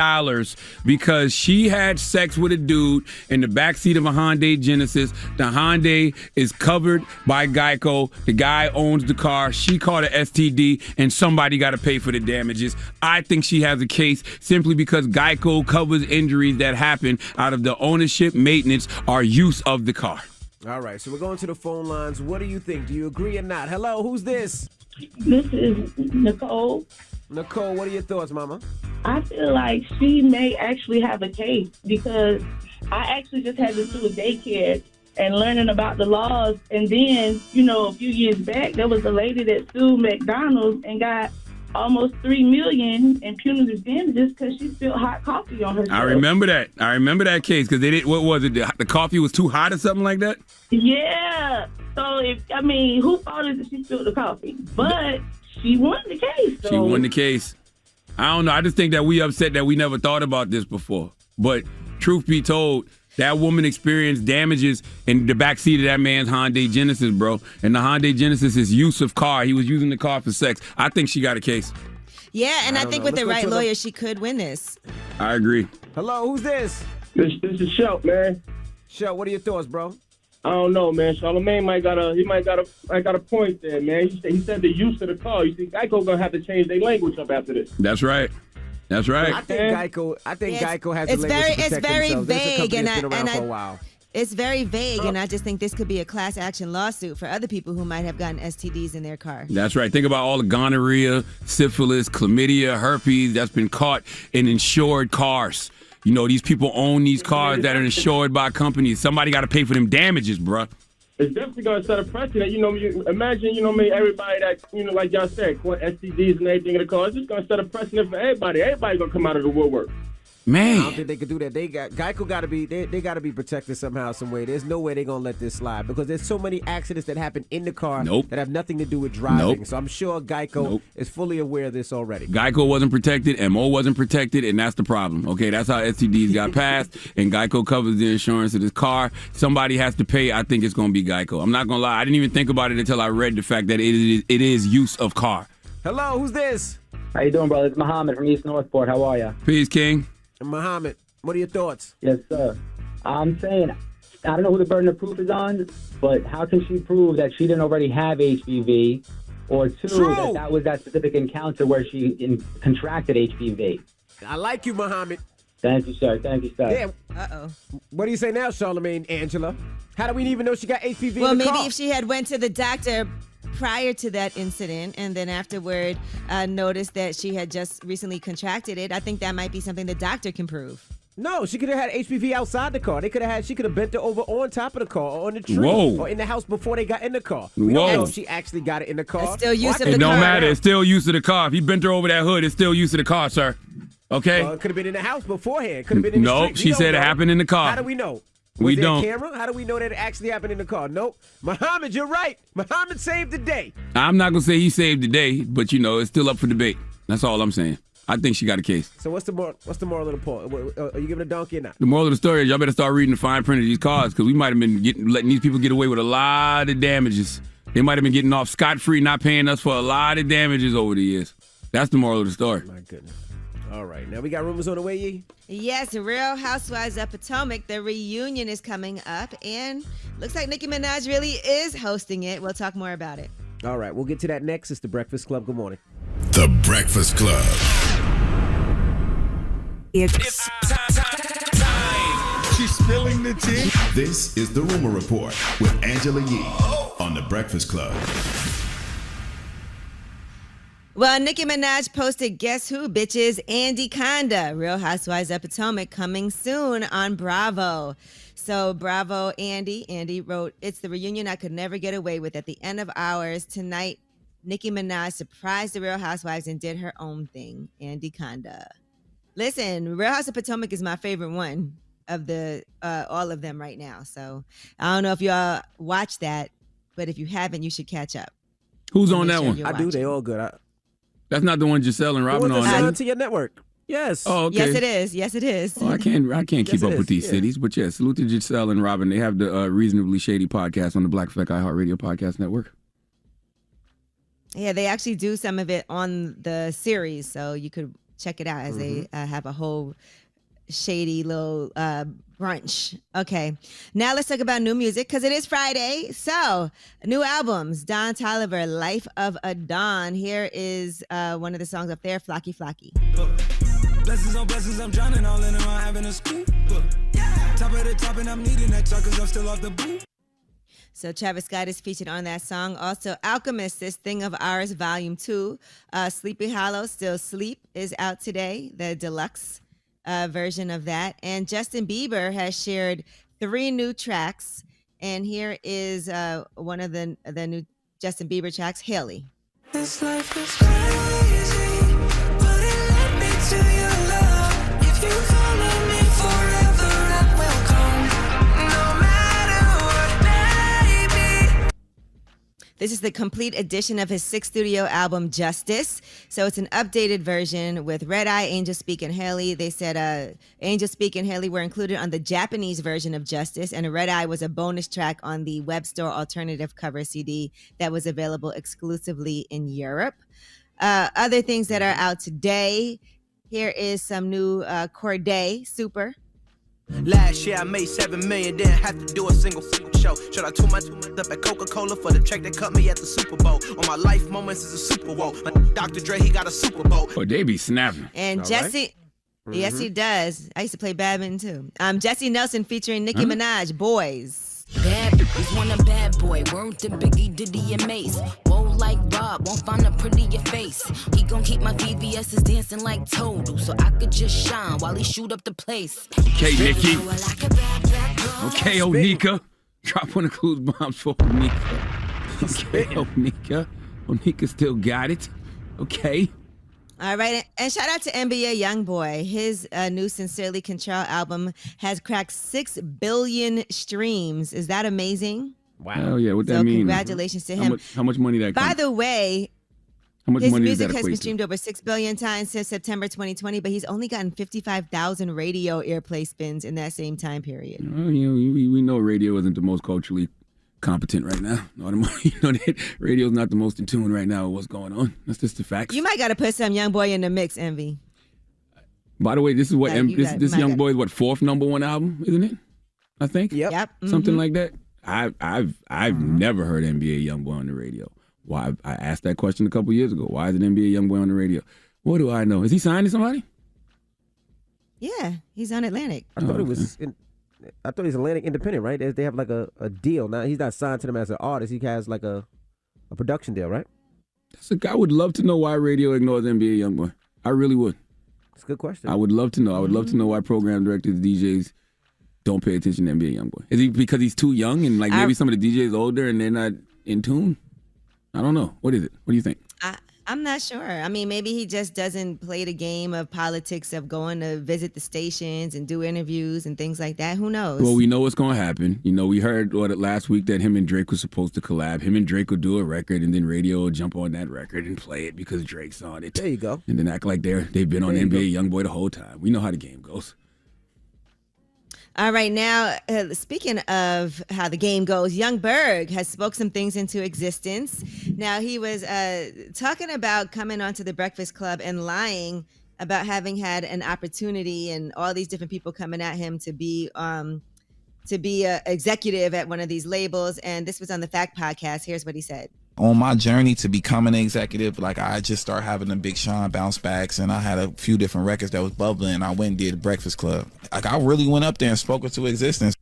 because she had sex with a dude in the backseat of a Hyundai Genesis. The Hyundai is covered by Geico. The guy owns the car. She caught an STD, and somebody got to pay for the damages. I think she has a case simply because Geico covers injuries that happen out of the ownership, maintenance, or use of the car. All right, so we're going to the phone lines. What do you think? Do you agree or not? Hello, who's this? This is Nicole. Nicole, what are your thoughts, Mama? I feel like she may actually have a case because I actually just had to do a daycare and learning about the laws. And then, a few years back, there was a lady that sued McDonald's and got almost $3 million in punitive damages because she spilled hot coffee on herself. I remember that. case because they did. What was it? The coffee was too hot or something like that? Yeah. So, who fault is that she spilled the coffee? But she won the case. So. She won the case. I don't know. I just think that we upset that we never thought about this before. But truth be told, that woman experienced damages in the backseat of that man's Hyundai Genesis, bro. And the Hyundai Genesis is use of car. He was using the car for sex. I think she got a case. Yeah, and I think with the right lawyer, she could win this. I agree. Hello, who's this? This is Shelt, man. Shelt, what are your thoughts, bro? I don't know, man. Charlamagne might got a point there, man. He said the use of the car. You see, Geico gonna have to change their language up after this. That's right. That's right. I think Geico has the language to protect very themselves. vague, This is a company that's been around for a while. It's very vague, and I just think this could be a class action lawsuit for other people who might have gotten STDs in their car. That's right. Think about all the gonorrhea, syphilis, chlamydia, herpes that's been caught in insured cars. These people own these cars that are insured by companies. Somebody got to pay for them damages, bruh. It's definitely going to set a precedent. Imagine, everybody that, like y'all said, STDs and everything in the car. It's just going to set a precedent for everybody. Everybody's going to come out of the woodwork. Man, I don't think they could do that. Geico got to be they got to be protected somehow, some way. There's no way they're gonna let this slide because there's so many accidents that happen in the car that have nothing to do with driving. So I'm sure Geico is fully aware of this already. Geico wasn't protected, MO wasn't protected, and that's the problem. Okay, that's how STDs got passed, and Geico covers the insurance of this car. Somebody has to pay. I think it's gonna be Geico. I'm not gonna lie. I didn't even think about it until I read the fact that it is use of car. Hello, who's this? How you doing, brother? It's Muhammad from East Northport. How are you? Peace, King. Muhammad, what are your thoughts? Yes, sir. I'm saying, I don't know who the burden of proof is on, but how can she prove that she didn't already have HPV, or two, that was that specific encounter where she contracted HPV? I like you, Muhammad. Thank you, sir. Thank you, sir. Damn. Uh-oh. What do you say now, Charlamagne, Angela? How do we even know she got HPV Well, in the maybe car? if she had went to the doctor prior to that incident and then afterward noticed that she had just recently contracted it, I think that might be something the doctor can prove. No, she could have had HPV outside the car. She could have bent her over on top of the car or on the tree or in the house before they got in the car. We don't know if she actually got it in the car. It's still use of the car. It don't matter. It's still use of the car. If he bent her over that hood, it's still use of the car, sir. Okay? Well, it could have been in the house beforehand. Could have been in the street. Nope, she said it happened in the car. How do we know? We don't. Was there a camera? How do we know that it actually happened in the car? Nope. Muhammad, you're right. Muhammad saved the day. I'm not going to say he saved the day, but, it's still up for debate. That's all I'm saying. I think she got a case. So what's the moral of the point? Are you giving a donkey or not? The moral of the story is y'all better start reading the fine print of these cars because we might have been letting these people get away with a lot of damages. They might have been getting off scot-free, not paying us for a lot of damages over the years. That's the moral of the story. My goodness. All right. Now we got rumors on the way, Yee? Yes, Real Housewives of Potomac. The reunion is coming up, and looks like Nicki Minaj really is hosting it. We'll talk more about it. All right. We'll get to that next. It's The Breakfast Club. Good morning. The Breakfast Club. It's time. She's spilling the tea. This is The Rumor Report with Angela Yee on The Breakfast Club. Well, Nicki Minaj posted Guess Who, bitches, Andy Conda, Real Housewives of Potomac, coming soon on Bravo. So Bravo, Andy wrote, it's the reunion I could never get away with. At the end of ours tonight, Nicki Minaj surprised the Real Housewives and did her own thing, Andy Conda. Listen, Real House of Potomac is my favorite one of the all of them right now. So I don't know if y'all watch that, but if you haven't, you should catch up. Who's on that one? I do. They all good. That's not the one Giselle and Robin on. That's to your network. Yes. Oh, okay. Yes, it is. Yes, it is. Oh, I can't keep up with these cities, but yeah, salute to Giselle and Robin. They have the Reasonably Shady podcast on the Black Effect iHeartRadio podcast network. Yeah, they actually do some of it on the series, so you could check it out as they have a whole shady little brunch. Okay, now let's talk about new music because it is Friday. So, new albums: Don Toliver, "Life of a Don." Here is one of the songs up there, "Flocky Flocky." Blessings on blessings, I'm drowning all in around having a scoop. Top of the top, and I'm needing that truck because I'm still off the boot. So Travis Scott is featured on that song. Also, Alchemist, This Thing of Ours, Volume 2. Sleepy Hollow, Still Sleep, is out today, the deluxe version of that. And Justin Bieber has shared 3 new tracks. And here is one of the new Justin Bieber tracks, Haley. This life is crazy, but it led me to your love. If you follow me forever, I will come, no matter what, baby. This is the complete edition of his 6th studio album, Justice. So it's an updated version with Red Eye, Angel Speak, and Haley. They said Angel Speak and Haley were included on the Japanese version of Justice, and Red Eye was a bonus track on the Web Store alternative cover CD that was available exclusively in Europe. Other things that are out today, here is some new Cordae, Super. Last year I made $7 million, didn't have to do a single show. Should I tune my up at Coca-Cola for the track that cut me at the Super Bowl? On my life moments is a Super Bowl. Dr. Dre, he got a Super Bowl. Oh, they be snapping. And All Jesse, right. Yes, he does. I used to play badminton too. Jesse Nelson featuring Nicki Minaj, Boys. Bad bitches want a bad boy. Word to Biggie, Diddy, and Mace. Whoa, like Rob, won't find a prettier face. He gon' keep my VVS's dancing like Total, so I could just shine while he shoot up the place. Okay, Nikki. Okay, Onika. Drop one of Clues bombs for Onika. Okay, Onika. Onika still got it. Okay. All right, and shout out to NBA Youngboy. His new Sincerely Control album has cracked 6 billion streams. Is that amazing? Wow. Hell yeah, what that mean? Congratulations to him. How much money that comes? By the way, how much his money music does that has been equate to? streamed over 6 billion times since September 2020, but he's only gotten 55,000 radio airplay spins in that same time period. Well, we know radio isn't the most culturally competent right now. That radio's not the most in tune right now with what's going on. That's just the facts. You might got to put some Youngboy in the mix, Envy. By the way, this is what this might Young Boy's fourth #1 album, isn't it? I think. Yep. Something like that. I've never heard NBA Youngboy on the radio. Why? I asked that question a couple years ago. Why is it NBA Youngboy on the radio? What do I know? Is he signed to somebody? Yeah, he's on Atlantic. I thought it was. I thought he's Atlantic Independent, right? They have like a deal. Now he's not signed to them as an artist. He has like a production deal, right? I would love to know why radio ignores NBA Youngboy. I really would. It's a good question. I would love to know. I would love to know why program directors, DJs don't pay attention to NBA Youngboy. Is he because he's too young and like maybe some of the DJs older and they're not in tune? I don't know. What is it? What do you think? I'm not sure. I mean, maybe he just doesn't play the game of politics of going to visit the stations and do interviews and things like that. Who knows? Well, we know what's going to happen. We heard last week that him and Drake were supposed to collab. Him and Drake will do a record, and then radio will jump on that record and play it because Drake's on it. There you go. And then act like they've been on NBA Youngboy the whole time. We know how the game goes. All right, now, speaking of how the game goes, Young Berg has spoke some things into existence. Now, he was talking about coming onto the Breakfast Club and lying about having had an opportunity and all these different people coming at him to be an executive at one of these labels. And this was on the Fact Podcast. Here's what he said. On my journey to becoming an executive, like I just started having the Big Sean bounce backs, and I had a few different records that was bubbling. I went and did Breakfast Club. Like I really went up there and spoke into existence.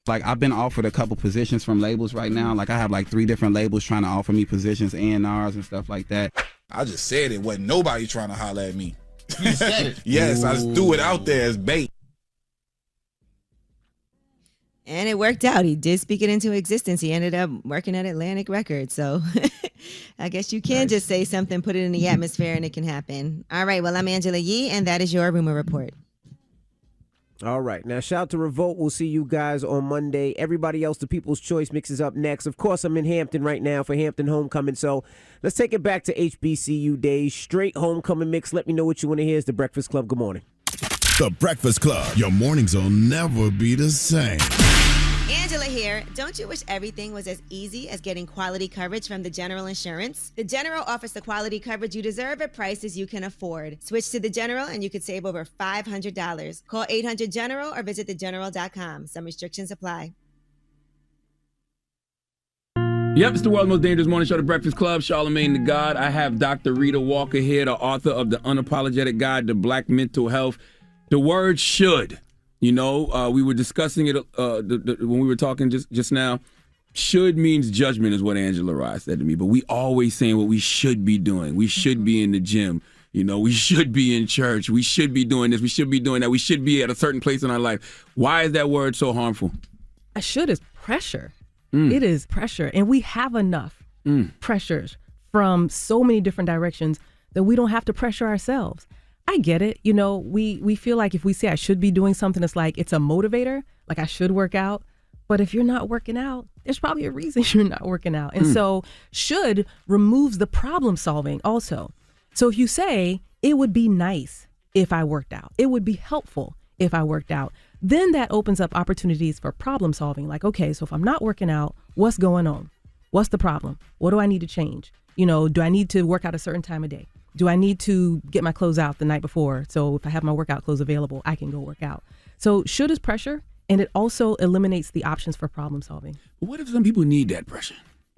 Like I've been offered a couple positions from labels right now. Like I have like 3 different labels trying to offer me positions, A&Rs and stuff like that. I just said it. Wasn't nobody trying to holler at me. You said it. Yes, I just threw it out there as bait. And it worked out. He did speak it into existence. He ended up working at Atlantic Records. So I guess you can just say something, put it in the atmosphere, and it can happen. All right. Well, I'm Angela Yee, and that is your Rumor Report. All right. Now, shout out to Revolt. We'll see you guys on Monday. Everybody else, the People's Choice Mix is up next. Of course, I'm in Hampton right now for Hampton Homecoming. So let's take it back to HBCU days. Straight Homecoming Mix. Let me know what you want to hear. It's The Breakfast Club. Good morning. The Breakfast Club. Your mornings will never be the same. Angela here. Don't you wish everything was as easy as getting quality coverage from the General Insurance? The General offers the quality coverage you deserve at prices you can afford. Switch to the General and you could save over $500. Call 800-GENERAL or visit thegeneral.com. Some restrictions apply. Yep, it's the world's most dangerous morning show, The Breakfast Club. Charlamagne the God. I have Dr. Rita Walker here, the author of The Unapologetic Guide to Black Mental Health. The word should. You know, we were discussing it when we were talking just now. Should means judgment is what Angela Rye said to me. But we always saying what we should be doing. We should be in the gym. You know, we should be in church. We should be doing this. We should be doing that. We should be at a certain place in our life. Why is that word so harmful? A should is pressure. It is pressure. And we have enough pressures from so many different directions that we don't have to pressure ourselves. I get it. You know, we feel like if we say I should be doing something, it's like it's a motivator, like I should work out. But if you're not working out, there's probably a reason you're not working out. And so should removes the problem solving also. So if you say it would be nice if I worked out, it would be helpful if I worked out, then that opens up opportunities for problem solving. Like, okay, so if I'm not working out, what's going on? What's the problem? What do I need to change? You know, do I need to work out a certain time of day? Do I need to get my clothes out the night before? So if I have my workout clothes available, I can go work out. So should is pressure, and it also eliminates the options for problem solving. But what if some people need that pressure?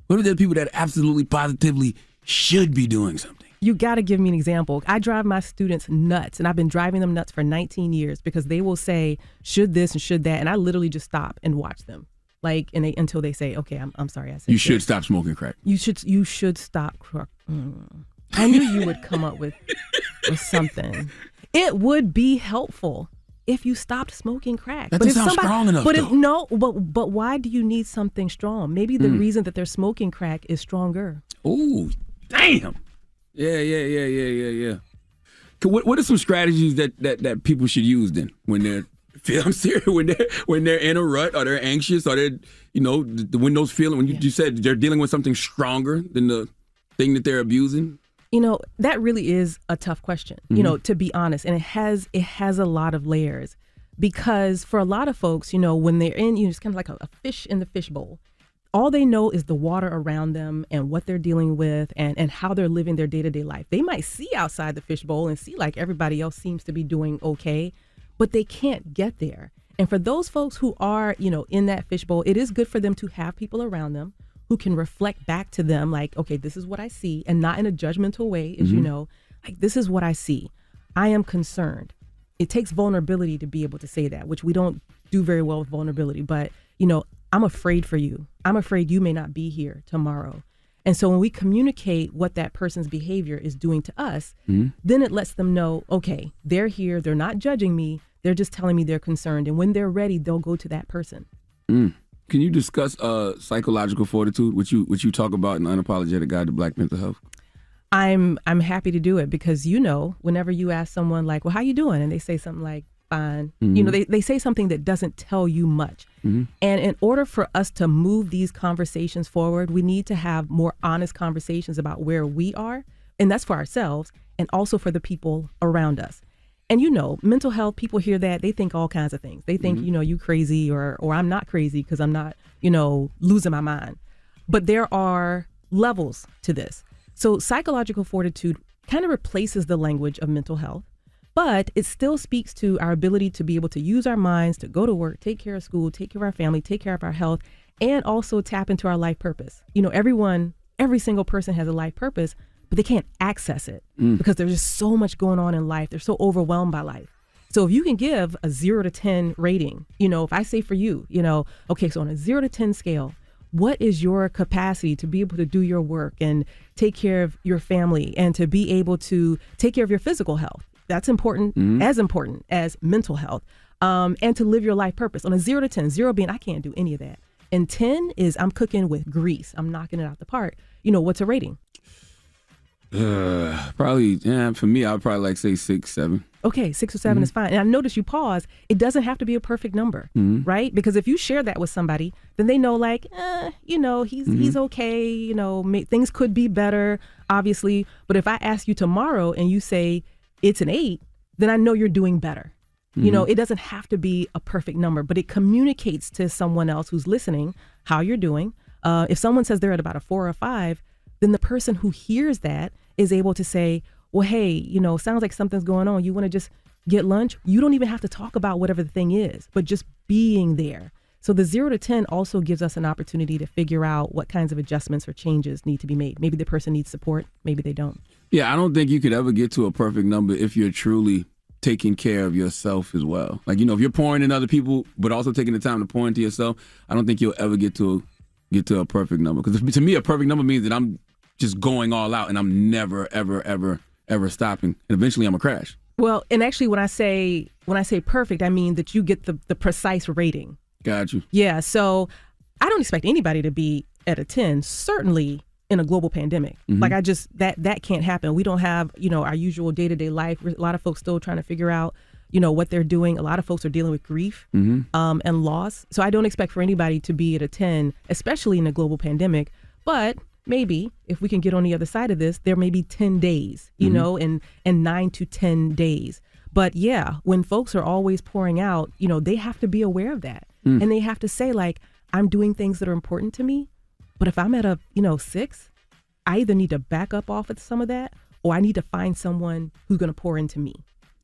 What if there are people that absolutely, positively should be doing something? You got to give me an example. I drive my students nuts, and I've been driving them nuts for 19 years because they will say, should this and should that, and I literally just stop and watch them. Like, and until they say, okay, I'm sorry, I said you should stop smoking crack. You should stop crack. I knew you would come up with something. It would be helpful if you stopped smoking crack. That doesn't sound strong enough, but why do you need something strong? Maybe the reason that they're smoking crack is stronger. Ooh, damn. Yeah. What are some strategies that people should use then when they're I'm serious, when they're in a rut or they're anxious or they're, you know, when those feelings, when you said they're dealing with something stronger than the thing that they're abusing? You know, that really is a tough question, you know, to be honest. And it has a lot of layers because for a lot of folks, you know, when they're in, you know, it's kind of like a fish in the fishbowl. All they know is the water around them and what they're dealing with and how they're living their day-to-day life. They might see outside the fishbowl and see like everybody else seems to be doing okay, but they can't get there. And for those folks who are, you know, in that fishbowl, it is good for them to have people around them who can reflect back to them like, okay, this is what I see, and not in a judgmental way, as you know, like, this is what I see. I am concerned. It takes vulnerability to be able to say that, which we don't do very well with vulnerability. But, you know, I'm afraid for you. I'm afraid you may not be here tomorrow. And so when we communicate what that person's behavior is doing to us, then it lets them know, okay, they're here. They're not judging me. They're just telling me they're concerned. And when they're ready, they'll go to that person. Can you discuss psychological fortitude, which you talk about in The Unapologetic Guide to Black Mental Health? I'm happy to do it because, you know, whenever you ask someone like, well, how you doing? And they say something like, fine. You know, they say something that doesn't tell you much. And in order for us to move these conversations forward, we need to have more honest conversations about where we are. And that's for ourselves and also for the people around us. And, you know, mental health, people hear that, they think all kinds of things. They think, you know, you crazy or I'm not crazy because I'm not, you know, losing my mind. But there are levels to this. So psychological fortitude kind of replaces the language of mental health, but it still speaks to our ability to be able to use our minds to go to work, take care of school, take care of our family, take care of our health, and also tap into our life purpose. You know, every single person has a life purpose, but they can't access it because there's just so much going on in life. They're so overwhelmed by life. So if you can give a 0 to 10 rating, you know, if I say for you, you know, okay, so on a 0 to 10 scale, what is your capacity to be able to do your work and take care of your family and to be able to take care of your physical health? That's important, as important as mental health, and to live your life purpose. On a 0 to 10, 0 being I can't do any of that, and 10 is I'm cooking with grease. I'm knocking it out the park. What's a rating? Probably, for me, I'd probably like say 6, 7. Okay, 6 or 7 is fine. And I notice you pause. It doesn't have to be a perfect number, right? Because if you share that with somebody, then they know he's okay. Things could be better, obviously. But if I ask you tomorrow and you say it's an 8, then I know you're doing better. It doesn't have to be a perfect number, but it communicates to someone else who's listening how you're doing. If someone says they're at about a 4 or 5, then the person who hears that is able to say, well, hey, sounds like something's going on. You want to just get lunch? You don't even have to talk about whatever the thing is, but just being there. So the 0 to 10 also gives us an opportunity to figure out what kinds of adjustments or changes need to be made. Maybe the person needs support. Maybe they don't. Yeah, I don't think you could ever get to a perfect number if you're truly taking care of yourself as well. Like, if you're pouring in other people, but also taking the time to pour into yourself, I don't think you'll ever get to a perfect number. Because to me, a perfect number means that I'm just going all out and I'm never, ever, ever, ever stopping. And eventually I'm going to crash. Well, and actually when I say perfect, I mean that you get the precise rating. Got you. Yeah. So I don't expect anybody to be at a 10, certainly in a global pandemic. Like that can't happen. We don't have, our usual day-to-day life. A lot of folks still trying to figure out, what they're doing. A lot of folks are dealing with grief and loss. So I don't expect for anybody to be at a 10, especially in a global pandemic. But maybe if we can get on the other side of this, there may be 10 days, and 9 to 10 days. But yeah, when folks are always pouring out, they have to be aware of that. And they have to say, like, I'm doing things that are important to me. But if I'm at a, 6, I either need to back up off of some of that or I need to find someone who's going to pour into me.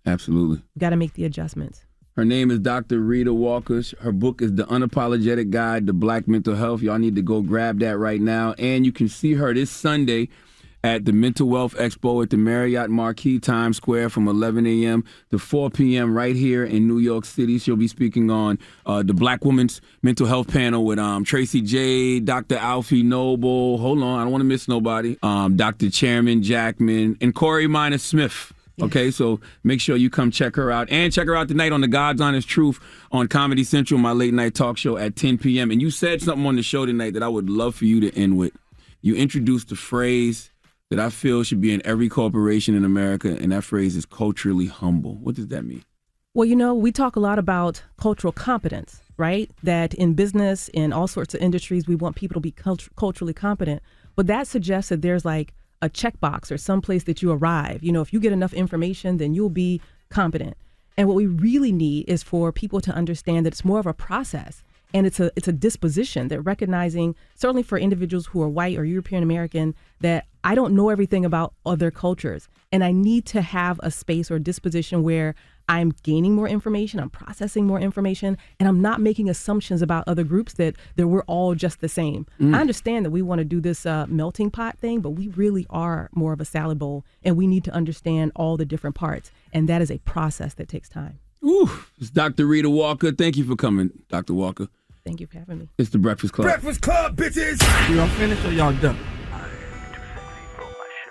Absolutely. Got to make the adjustments. Her name is Dr. Rita Walker. Her book is The Unapologetic Guide to Black Mental Health. Y'all need to go grab that right now. And you can see her this Sunday at the Mental Wealth Expo at the Marriott Marquis Times Square from 11 a.m. to 4 p.m. right here in New York City. She'll be speaking on the Black Women's Mental Health panel with Tracy J, Dr. Alfie Noble. Hold on, I don't want to miss nobody. Dr. Chairman Jackman and Corey Minor Smith. Okay, so make sure you come check her out. And check her out tonight on The God's Honest Truth on Comedy Central, my late night talk show at 10 p.m. And you said something on the show tonight that I would love for you to end with. You introduced the phrase that I feel should be in every corporation in America, and that phrase is culturally humble. What does that mean? Well, we talk a lot about cultural competence, right? That in business, in all sorts of industries, we want people to be culturally competent. But that suggests that there's like a checkbox or someplace that you arrive. If you get enough information, then you'll be competent. And what we really need is for people to understand that it's more of a process. And it's a disposition that recognizing, certainly for individuals who are white or European American, that I don't know everything about other cultures. And I need to have a space or disposition where I'm gaining more information, I'm processing more information, and I'm not making assumptions about other groups that we're all just the same. I understand that we want to do this melting pot thing, but we really are more of a salad bowl, and we need to understand all the different parts. And that is a process that takes time. Ooh, it's Dr. Rita Walker. Thank you for coming, Dr. Walker. Thank you for having me. It's The Breakfast Club. Breakfast Club, bitches! Y'all finished or y'all done?